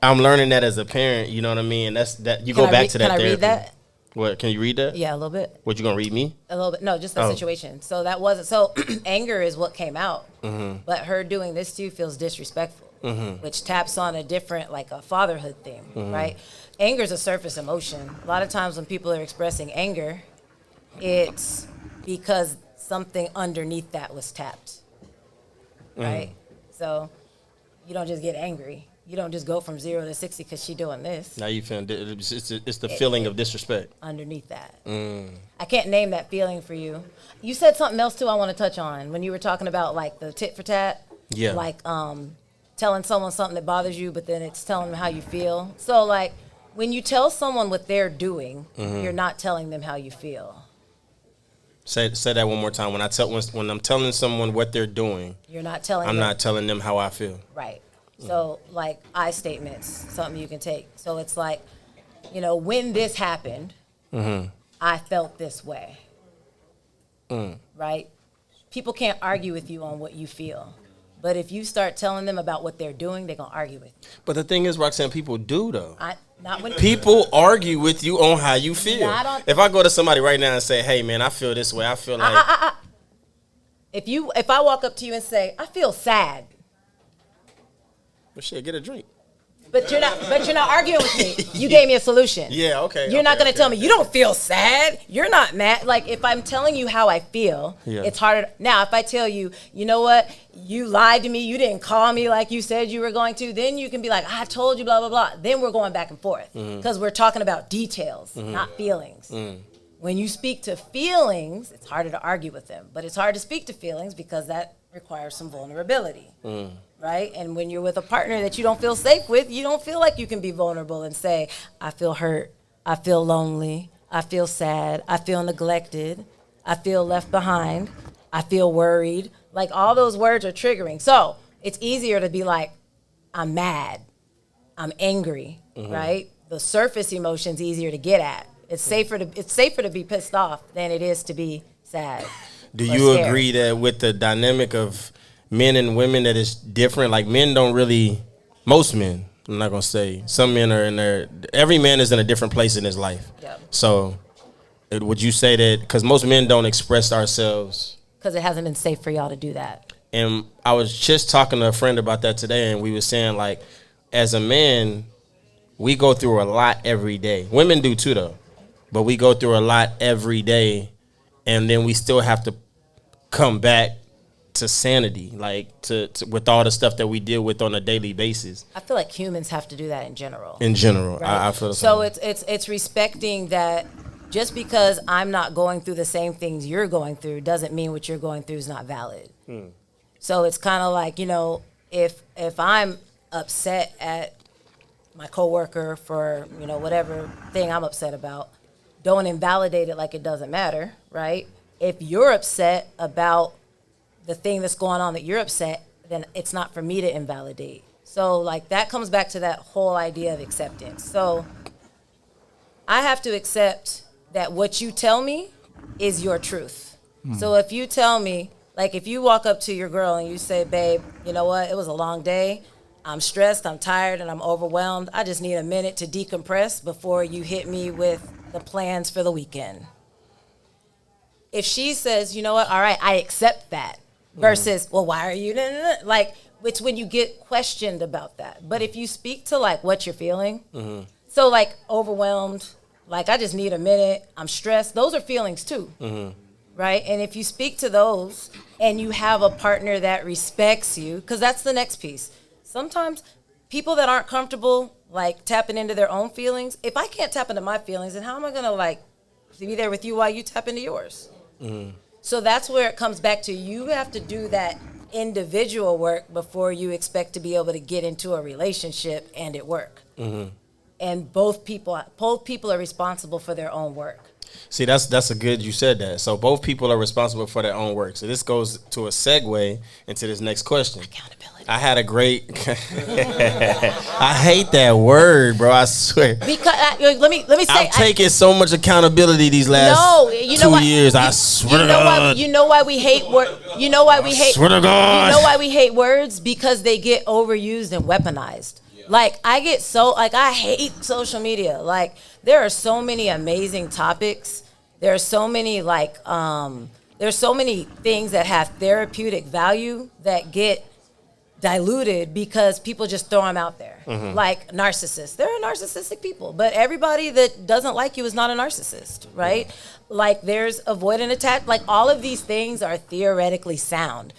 I'm learning that as a parent. You know what I mean? And that's that. You go back to that therapy. Can I read that? What? Can you read that? Yeah, a little bit. What, you going to read me? A little bit. No, just the situation. So that wasn't. So anger is what came out. But her doing this to you feels disrespectful. Which taps on a different, like a fatherhood thing, right? Anger is a surface emotion. A lot of times when people are expressing anger, it's because something underneath that was tapped, right? So you don't just get angry. You don't just go from 0 to 60 because she's doing this. Now you feel it's the feeling of disrespect underneath that. I can't name that feeling for you. You said something else too I want to touch on when you were talking about like the tit for tat. Yeah. Like telling someone something that bothers you, but then it's telling them how you feel. So like when you tell someone what they're doing, you're not telling them how you feel. Say that one more time. When I'm telling someone what they're doing, you're not telling I'm them. not telling them how I feel. Right. So like I statements, something you can take. So it's like, when this happened, I felt this way. Right? People can't argue with you on what you feel. But if you start telling them about what they're doing, they're going to argue with you. But the thing is, Roxanne, people do, though. Not when people argue with you on how you feel. If I go to somebody right now and say, "Hey, man, I feel this way. I feel like..." If I walk up to you and say, "I feel sad." Well, shit, get a drink. But you're not arguing with me. You gave me a solution. Yeah, okay. You're not going to tell me you don't feel sad. You're not mad. Like if I'm telling you how I feel, it's harder. Now, if I tell you, you know what, you lied to me, you didn't call me like you said you were going to, then you can be like, "I told you, blah, blah, blah." Then we're going back and forth because we're talking about details, not feelings. When you speak to feelings, it's harder to argue with them. But it's hard to speak to feelings because that requires some vulnerability. Right? And when you're with a partner that you don't feel safe with, you don't feel like you can be vulnerable and say, "I feel hurt, I feel lonely, I feel sad, I feel neglected, I feel left behind, I feel worried." Like all those words are triggering. So it's easier to be like, "I'm mad, I'm angry," right? The surface emotion's easier to get at. It's safer to be pissed off than it is to be sad. Do you agree that with the dynamic of men and women that is different? Like most men, I'm not gonna say. Some men are in there. Every man is in a different place in his life. Yep. So, would you say that? Because most men don't express ourselves. Because it hasn't been safe for y'all to do that. And I was just talking to a friend about that today, and we were saying, like, as a man, we go through a lot every day. Women do too, though. But we go through a lot every day, and then we still have to come back to sanity, like to with all the stuff that we deal with on a daily basis. I feel like humans have to do that in general. In general, right? I feel the so. same. It's respecting that. Just because I'm not going through the same things you're going through doesn't mean what you're going through is not valid. So it's kind of like, you know, if I'm upset at my coworker for, you know, whatever thing I'm upset about, don't invalidate it like it doesn't matter, right? If you're upset about the thing that's going on that you're upset, then it's not for me to invalidate. So, like, that comes back to that whole idea of acceptance. So I have to accept that what you tell me is your truth. So if you tell me, like, if you walk up to your girl and you say, babe, you know what, it was a long day, I'm stressed, I'm tired, and I'm overwhelmed, I just need a minute to decompress before you hit me with the plans for the weekend. If she says, you know what, all right, I accept that, versus, well, why are you, like, it's when you get questioned about that. But if you speak to, like, what you're feeling, so, like, overwhelmed, like, I just need a minute, I'm stressed, those are feelings too, right? And if you speak to those and you have a partner that respects you, because that's the next piece. Sometimes people that aren't comfortable, like, tapping into their own feelings, if I can't tap into my feelings, then how am I going to, like, be there with you while you tap into yours? So that's where it comes back to, you have to do that individual work before you expect to be able to get into a relationship and it work. And both people are responsible for their own work. See, that's a good, you said that. So both people are responsible for their own work. So this goes to a segue into this next question. Accountability. I had a great, I hate that word, bro, I swear. Because let me say, I've taken so much accountability these last 2 years. I swear to God. You know why we hate words? You know why we hate? Swear to God. You know why we hate words? Because they get overused and weaponized. Like, I hate social media. Like, there are so many amazing topics. There are so many, there's so many things that have therapeutic value that get diluted because people just throw them out there. Like narcissists. There are narcissistic people, but everybody that doesn't like you is not a narcissist, right? Like, there's avoidant attachment. Like, all of these things are theoretically sound.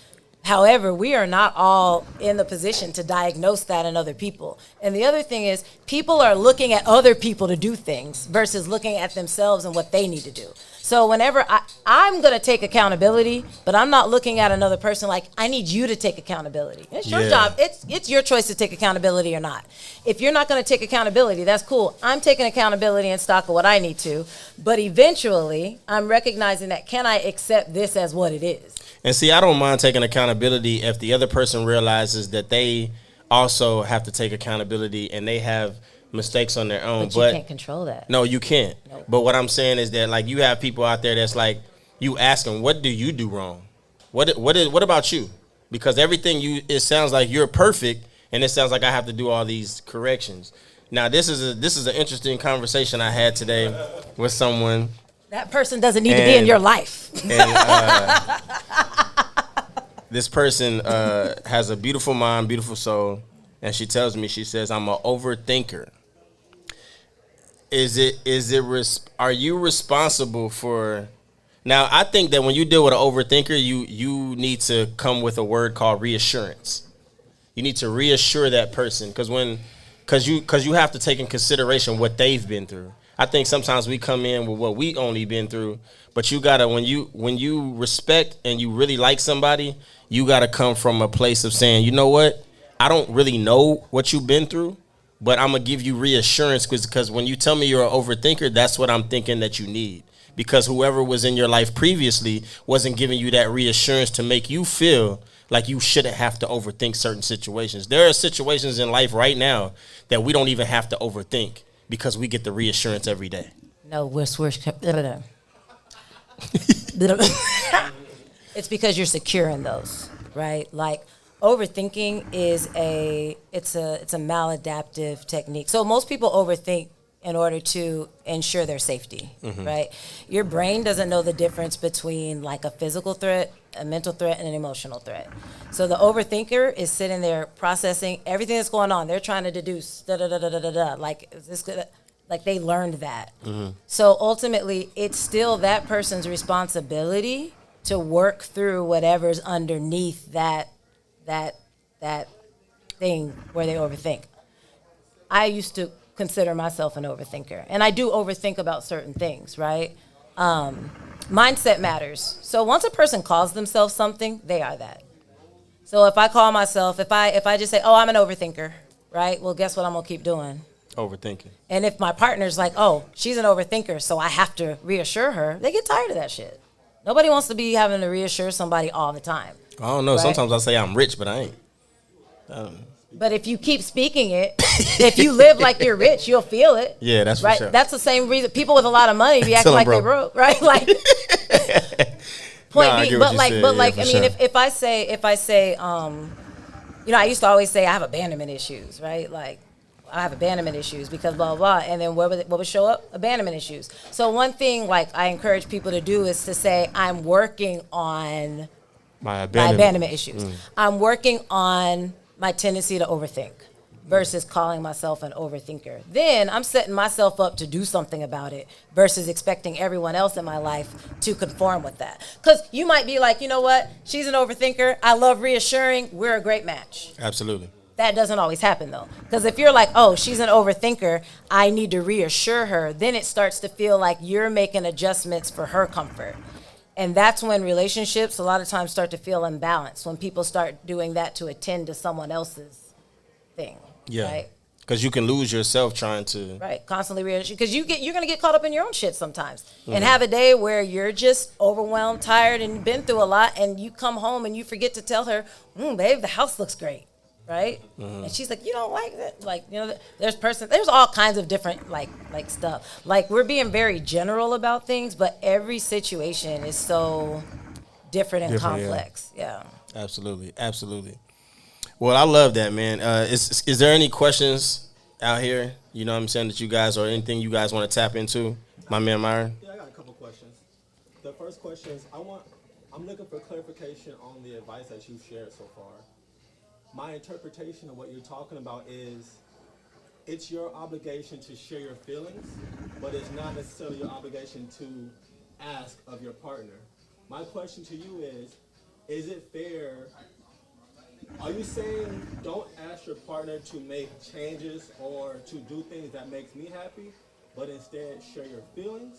However, we are not all in the position to diagnose that in other people. And the other thing is, people are looking at other people to do things versus looking at themselves and what they need to do. So whenever I'm going to take accountability, but I'm not looking at another person like, I need you to take accountability. It's your job. It's your choice to take accountability or not. If you're not going to take accountability, that's cool. I'm taking accountability and stock of what I need to. But eventually, I'm recognizing that, can I accept this as what it is? And see, I don't mind taking accountability if the other person realizes that they also have to take accountability and they have mistakes on their own. But you can't control that. No, you can't. Nope. But what I'm saying is that, like, you have people out there that's like, you ask them, what do you do wrong? What about you? Because it sounds like you're perfect, and it sounds like I have to do all these corrections. Now, this is an interesting conversation I had today with someone. That person doesn't need to be in your life. And this person has a beautiful mind, beautiful soul, and she tells me, she says, I'm an overthinker. Are you responsible for? Now, I think that when you deal with an overthinker, you need to come with a word called reassurance. You need to reassure that person because you have to take in consideration what they've been through. I think sometimes we come in with what we only been through, but you gotta, when you respect and you really like somebody, you gotta come from a place of saying, you know what, I don't really know what you've been through, but I'm gonna give you reassurance because when you tell me you're an overthinker, that's what I'm thinking that you need. Because whoever was in your life previously wasn't giving you that reassurance to make you feel like you shouldn't have to overthink certain situations. There are situations in life right now that we don't even have to overthink, because we get the reassurance every day. No, it's because you're secure in those, right? Like, overthinking is it's a maladaptive technique. So most people overthink in order to ensure their safety, right? Your brain doesn't know the difference between like a physical threat, a mental threat, and an emotional threat. So the overthinker is sitting there processing everything that's going on. They're trying to deduce da da da da da da da. Like is this good? Like they learned that. So ultimately, it's still that person's responsibility to work through whatever's underneath that thing where they overthink. I used to consider myself an overthinker, and I do overthink about certain things, right? Mindset matters. So once a person calls themselves something, they are that. So if I call myself, if I just say, oh, I'm an overthinker, right? Well, guess what I'm gonna keep doing? Overthinking. And if my partner's like, oh, she's an overthinker, so I have to reassure her, they get tired of that shit. Nobody wants to be having to reassure somebody all the time. I don't know. Right? Sometimes I say I'm rich, but I ain't. But if you keep speaking it, if you live like you're rich, you'll feel it. Yeah, that's right. For sure. That's the same reason people with a lot of money be acting like they broke, right? Like point being, but like, I mean, if I say, you know, I used to always say I have abandonment issues, right? Like I have abandonment issues because blah blah, blah. And then what would show up? Abandonment issues. So one thing like I encourage people to do is to say I'm working on my abandonment issues. I'm working on my tendency to overthink versus calling myself an overthinker. Then I'm setting myself up to do something about it versus expecting everyone else in my life to conform with that. Because you might be like, you know what? She's an overthinker. I love reassuring. We're a great match. Absolutely. That doesn't always happen though. Because if you're like, oh, she's an overthinker, I need to reassure her, then it starts to feel like you're making adjustments for her comfort. And that's when relationships a lot of times start to feel imbalanced, when people start doing that to attend to someone else's thing. Yeah. Right? Because you can lose yourself trying to. Right. Constantly reassure. Because you're going to get caught up in your own shit sometimes. And have a day where you're just overwhelmed, tired, and you've been through a lot, and you come home and you forget to tell her, babe, the house looks great. Right? And she's like, you don't like that? Like, you know, there's all kinds of different like stuff. Like we're being very general about things, but every situation is so different and complex. Yeah. Absolutely. Well, I love that, man. Is there any questions out here, you know what I'm saying, that you guys, or anything you guys want to tap into? My man Myron? Yeah, I got a couple questions. The first question is, I'm looking for clarification on the advice that you've shared so far. My interpretation of what you're talking about is it's your obligation to share your feelings, but it's not necessarily your obligation to ask of your partner. My question to you is it fair? Are you saying don't ask your partner to make changes or to do things that makes me happy, but instead share your feelings?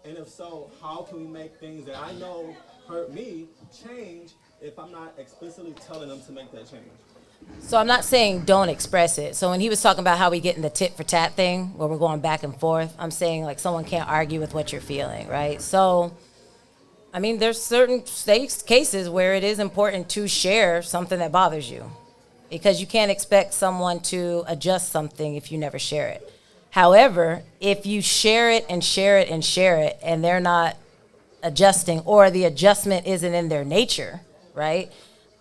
And if so, how can we make things that I know hurt me change if I'm not explicitly telling them to make that change? So I'm not saying don't express it. So when he was talking about how we get in the tit for tat thing where we're going back and forth, I'm saying like someone can't argue with what you're feeling, right? So, I mean, there's certain cases where it is important to share something that bothers you because you can't expect someone to adjust something if you never share it. However, if you share it and share it and share it and they're not adjusting or the adjustment isn't in their nature, right?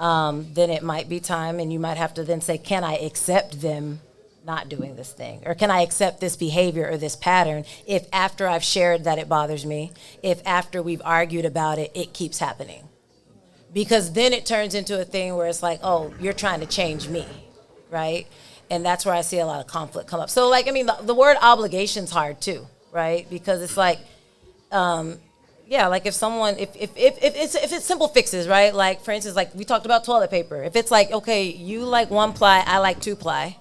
Then it might be time and you might have to then say, can I accept them not doing this thing? Or can I accept this behavior or this pattern if after I've shared that it bothers me, if after we've argued about it, it keeps happening? Because then it turns into a thing where it's like, oh, you're trying to change me, right? And that's where I see a lot of conflict come up. So like, I mean, the word obligation's hard too, right? Because it's like, yeah, like if someone, if it's simple fixes, right? Like for instance, like we talked about toilet paper. If it's like, okay, you like 1-ply, I like 2-ply.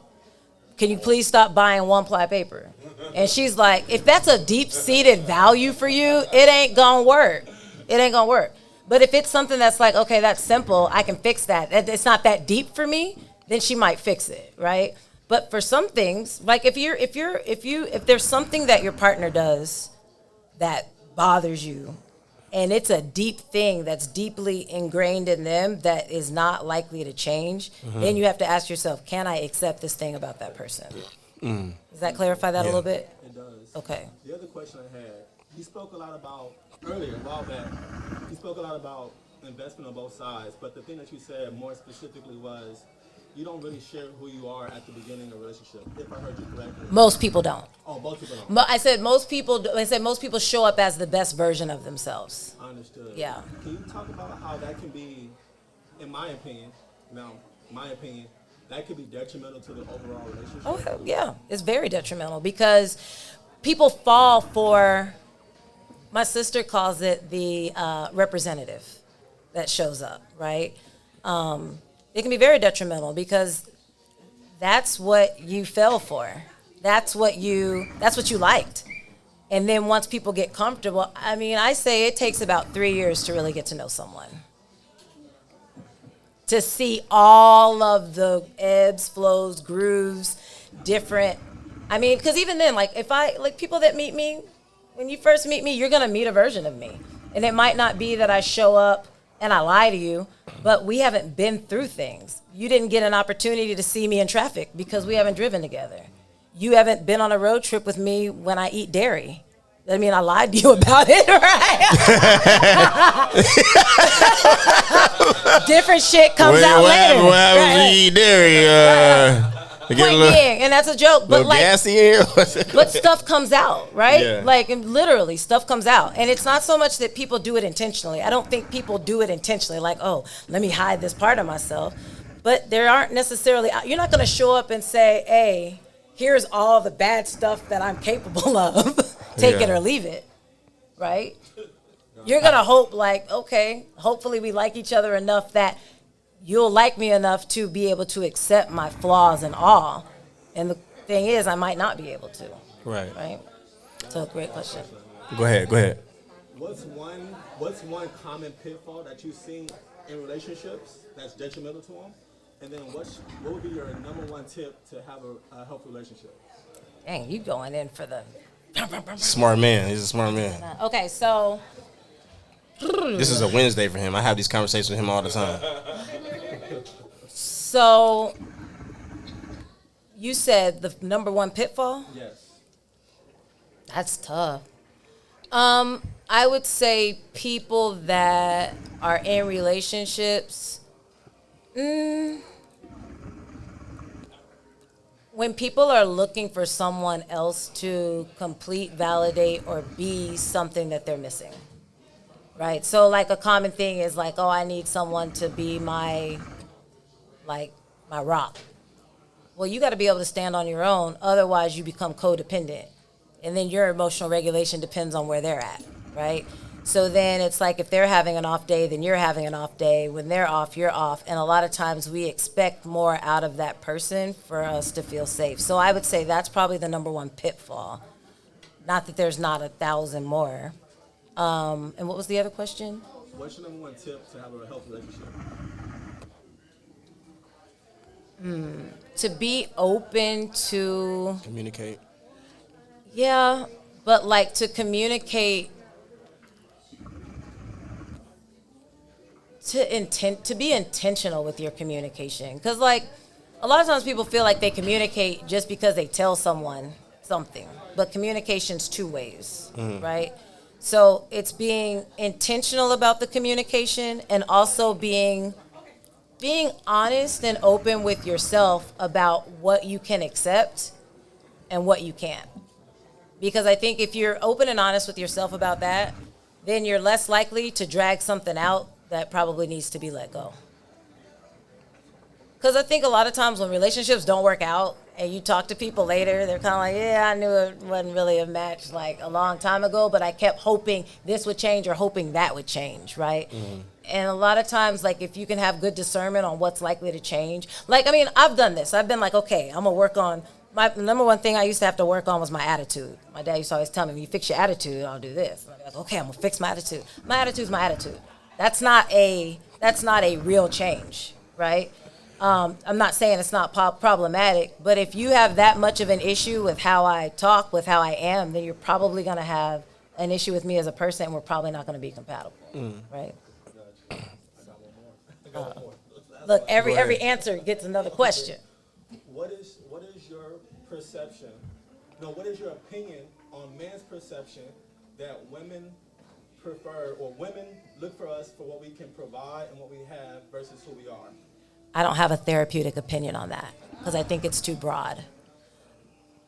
Can you please stop buying 1-ply paper? And she's like, if that's a deep-seated value for you, it ain't gonna work. It ain't gonna work. But if it's something that's like, okay, that's simple, I can fix that. It's not that deep for me, then she might fix it, right? But for some things, like if there's something that your partner does that bothers you and it's a deep thing that's deeply ingrained in them that is not likely to change, then you have to ask yourself, can I accept this thing about that person? Does that clarify that a little bit? It does. Okay. The other question I had, you spoke a lot about, earlier, a while back, you spoke a lot about investment on both sides. But the thing that you said more specifically was you don't really share who you are at the beginning of a relationship, if I heard you correctly. Most people don't. Oh, both people don't. But I said most people. I said most people show up as the best version of themselves. I understood. Yeah. Can you talk about how that can be, in my opinion, that could be detrimental to the overall relationship? Oh yeah, it's very detrimental because people fall for. My sister calls it the representative that shows up, right? It can be very detrimental because that's what you fell for. That's what you liked. And then once people get comfortable, I mean, I say it takes about 3 years to really get to know someone. To see all of the ebbs, flows, grooves, different. I mean, because even then, like people that meet me, when you first meet me, you're going to meet a version of me. And it might not be that I show up and I lie to you, but we haven't been through things. You didn't get an opportunity to see me in traffic because we haven't driven together. You haven't been on a road trip with me when I eat dairy. I mean, I lied to you about it, right? Different shit comes out later. What happens when you eat dairy? Point being, and that's a joke, but like, gassy here. but stuff comes out, right? Yeah. Like, and literally, stuff comes out, and it's not so much that people do it intentionally. I don't think people do it intentionally, like, oh, let me hide this part of myself. But there aren't necessarily. You're not going to show up and say, hey, here's all the bad stuff that I'm capable of. Take it or leave it, right? You're going to hope, like, okay, hopefully we like each other enough that you'll like me enough to be able to accept my flaws and all. And the thing is, I might not be able to. Right? So, great question. Go ahead. What's one common pitfall that you've seen in relationships that's detrimental to them? And then what would be your number one tip to have a healthy relationship? Dang, you going in for the... Smart man. He's a smart man. Okay, so... This is a Wednesday for him. I have these conversations with him all the time. So, you said the number one pitfall? Yes. That's tough. I would say people that are in relationships, when people are looking for someone else to complete, validate, or be something that they're missing. Right, so like a common thing is like, oh, I need someone to be my rock. Well, you got to be able to stand on your own, otherwise you become codependent, and then your emotional regulation depends on where they're at, right? So then it's like if they're having an off day, then you're having an off day. When they're off, you're off, and a lot of times we expect more out of that person for us to feel safe. So I would say that's probably the number one pitfall. Not that there's not 1,000 more. And what was the other question? What's your number one tip to have a healthy relationship? To be open to... Communicate. Yeah, but like to communicate... To be intentional with your communication. Because like, a lot of times people feel like they communicate just because they tell someone something. But communication's two ways, right? So it's being intentional about the communication and also being honest and open with yourself about what you can accept and what you can't. Because I think if you're open and honest with yourself about that, then you're less likely to drag something out that probably needs to be let go. Because I think a lot of times when relationships don't work out, and you talk to people later, they're kind of like, yeah, I knew it wasn't really a match like a long time ago, but I kept hoping this would change or hoping that would change, right? Mm-hmm. And a lot of times, like, if you can have good discernment on what's likely to change. Like, I mean, I've done this. I've been like, okay, I'm going to work on, my number one thing I used to have to work on was my attitude. My dad used to always tell me, when you fix your attitude, I'll do this. And I'd be like, okay, I'm going to fix my attitude. My attitude's my attitude. That's not a real change, right? I'm not saying it's not problematic, but if you have that much of an issue with how I talk, with how I am, then you're probably going to have an issue with me as a person, and we're probably not going to be compatible, right? Look, every answer gets another question. What is your perception? No, what is your opinion on man's perception that women prefer, or women look for us for what we can provide and what we have versus who we are? I don't have a therapeutic opinion on that because I think it's too broad.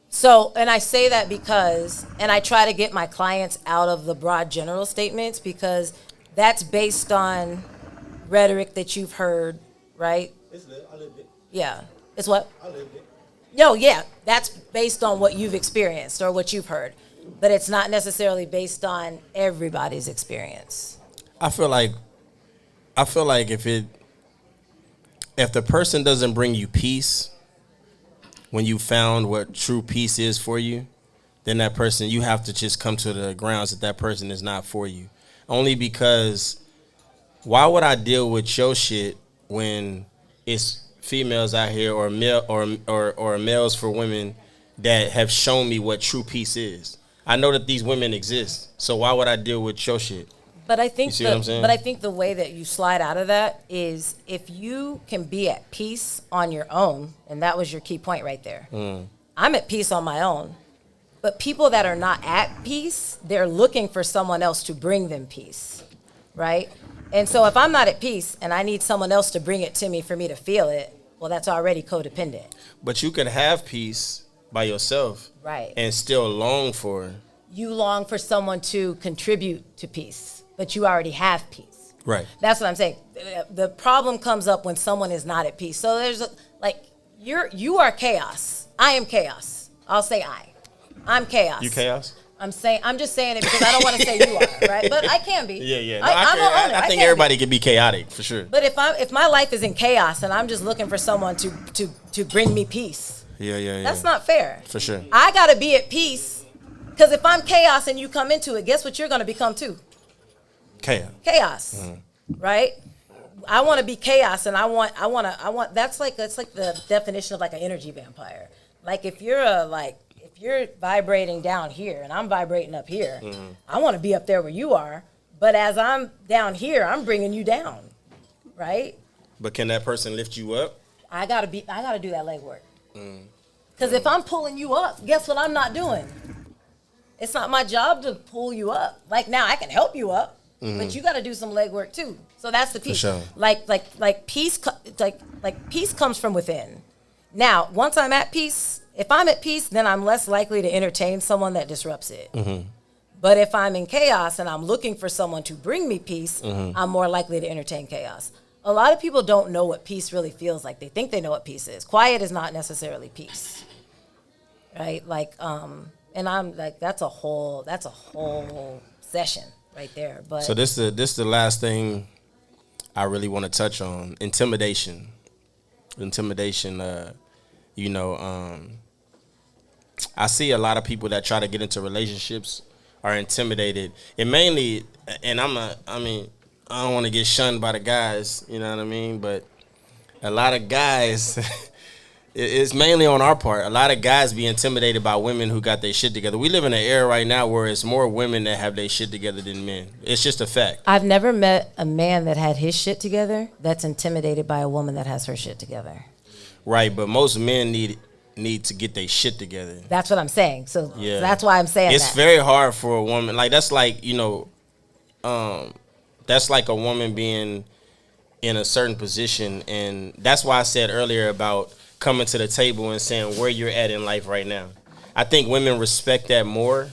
So, and I say that because, and I try to get my clients out of the broad general statements because that's based on rhetoric that you've heard, right? It's lit. I lived it. Yeah. It's what? I lived it. No, yeah. That's based on what you've experienced or what you've heard. But it's not necessarily based on everybody's experience. I feel like if the person doesn't bring you peace when you found what true peace is for you, then that person, you have to just come to the grounds that person is not for you. Only because why would I deal with your shit when it's females out here or male or males for women that have shown me what true peace is? I know that these women exist, so why would I deal with your shit? But I think what I'm saying? But I think the way that you slide out of that is if you can be at peace on your own, and that was your key point right there. I'm at peace on my own. But people that are not at peace, they're looking for someone else to bring them peace, right? And so if I'm not at peace and I need someone else to bring it to me for me to feel it, well, that's already codependent. But you can have peace by yourself, right, and still long for. You long for someone to contribute to peace, but you already have peace. Right. That's what I'm saying. The problem comes up when someone is not at peace. So there's you are chaos. I am chaos. I'll say I'm chaos. You chaos? I'm just saying it because I don't want to say you are, right? But I can be. Yeah. No, I think everybody can be chaotic for sure. But if my life is in chaos and I'm just looking for someone to bring me peace, yeah, that's not fair. For sure. I gotta be at peace because if I'm chaos and you come into it, guess what you're gonna become too? Chaos, right? I want to be chaos, and I want. That's like the definition of like an energy vampire. Like if you're vibrating down here and I'm vibrating up here, I want to be up there where you are. But as I'm down here, I'm bringing you down, right? But can that person lift you up? I gotta do that legwork. Because if I'm pulling you up, guess what I'm not doing? It's not my job to pull you up. Like now I can help you up, but you got to do some legwork too. So that's the piece. For sure. Like peace, like peace comes from within. Now, once I'm at peace, if I'm at peace, then I'm less likely to entertain someone that disrupts it. But if I'm in chaos and I'm looking for someone to bring me peace, I'm more likely to entertain chaos. A lot of people don't know what peace really feels like. They think they know what peace is. Quiet is not necessarily peace, right? Like, and I'm like, that's a whole session right there. But so this the last thing I really want to touch on: intimidation. I see a lot of people that try to get into relationships are intimidated, and mainly, and I don't want to get shunned by the guys, you know what I mean? But a lot of guys, it's mainly on our part. A lot of guys be intimidated by women who got their shit together. We live in an era right now where it's more women that have their shit together than men. It's just a fact. I've never met a man that had his shit together that's intimidated by a woman that has her shit together. Right, but most men need to get their shit together. That's what I'm saying. So yeah. That's why I'm saying it's very hard for a woman. Like that's like, that's like a woman being in a certain position, and that's why I said earlier about coming to the table and saying where you're at in life right now. I think women respect that more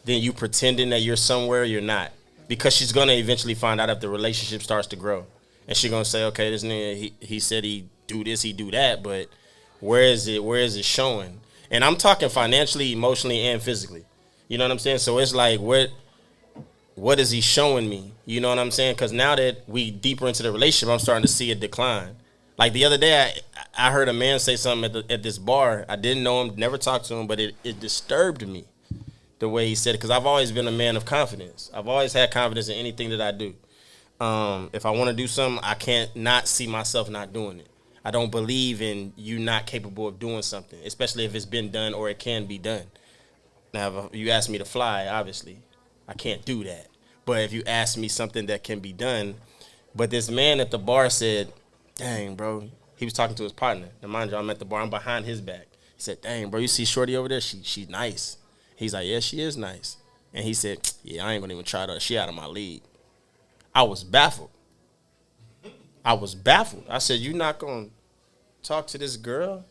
than you pretending that you're somewhere you're not, because she's gonna eventually find out if the relationship starts to grow, and she's gonna say, okay, this nigga he said he do this, he do that, but where is it showing? And I'm talking financially, emotionally, and physically. You know what I'm saying? So it's like what is he showing me? You know what I'm saying? Because now that we deeper into the relationship, I'm starting to see a decline. Like the other day, I heard a man say something at this bar. I didn't know him, never talked to him, but it disturbed me the way he said it, because I've always been a man of confidence. I've always had confidence in anything that I do. If I want to do something, I can't not see myself not doing it. I don't believe in you not capable of doing something, especially if it's been done or it can be done. Now, if you ask me to fly, obviously, I can't do that. But if you ask me something that can be done, but this man at the bar said, dang, bro, he was talking to his partner. Now, mind you, I'm at the bar, I'm behind his back. He said, dang, bro, you see Shorty over there? She's nice. He's like, yeah, she is nice. And he said, yeah, I ain't gonna even try to. She out of my league. I was baffled. I said, you not gonna talk to this girl?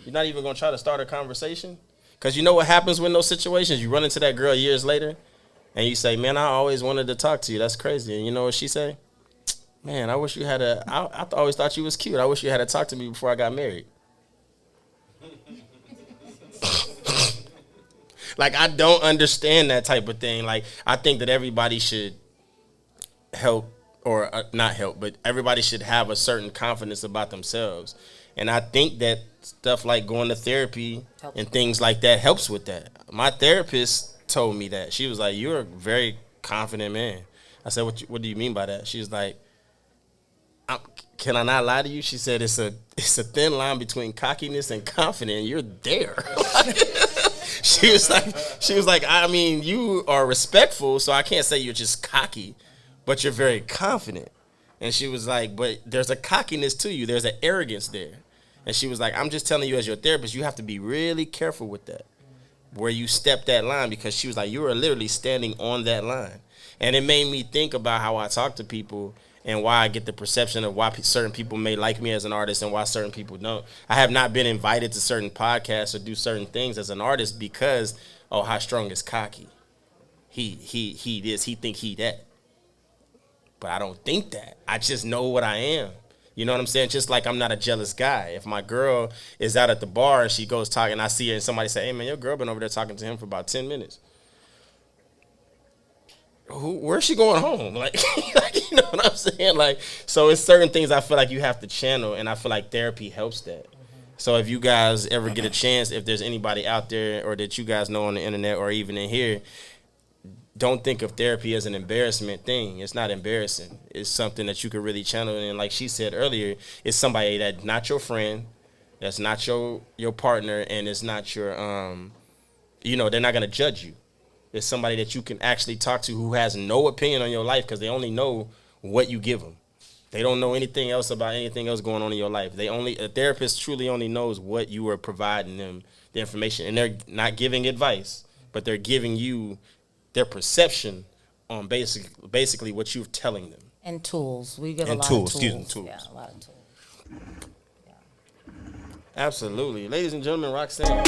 You're not even gonna try to start a conversation? Because you know what happens in those situations? You run into that girl years later, and you say, man, I always wanted to talk to you. That's crazy. And you know what she say? Man, I wish you had I always thought you was cute. I wish you had to talk to me before I got married. Like, I don't understand that type of thing. Like, I think that everybody should help, or not help, but everybody should have a certain confidence about themselves. And I think that stuff like going to therapy and things like that helps with that. My therapist told me that. She was like, you're a very confident man. I said, what do you mean by that? She was like, can I not lie to you? She said, it's a thin line between cockiness and confident. You're there. She was like, I mean, you are respectful, so I can't say you're just cocky, but you're very confident. And she was like, but there's a cockiness to you. There's an arrogance there. And she was like, I'm just telling you as your therapist, you have to be really careful with that, where you step that line, because she was like, you are literally standing on that line. And it made me think about how I talk to people and why I get the perception of why certain people may like me as an artist and why certain people don't. I have not been invited to certain podcasts or do certain things as an artist because, oh, High Strung is cocky. He this, he think he that. But I don't think that. I just know what I am. You know what I'm saying? Just like I'm not a jealous guy. If my girl is out at the bar and she goes talking, I see her and somebody say, hey, man, your girl been over there talking to him for about 10 minutes. Where's she going home? Like, you know what I'm saying? Like, so it's certain things I feel like you have to channel, and I feel like therapy helps that. So if you guys ever get a chance, if there's anybody out there or that you guys know on the internet or even in here, don't think of therapy as an embarrassment thing. It's not embarrassing. It's something that you can really channel. And like she said earlier, it's somebody that's not your friend, that's not your partner, and it's not your, they're not going to judge you. It's somebody that you can actually talk to who has no opinion on your life because they only know what you give them. They don't know anything else about anything else going on in your life. A therapist truly only knows what you are providing them, the information. And they're not giving advice, but they're giving you their perception on basically what you're telling them. And tools. We give a lot of tools. Tools. Yeah, a lot of tools. Yeah. Absolutely. Ladies and gentlemen, Roxanne.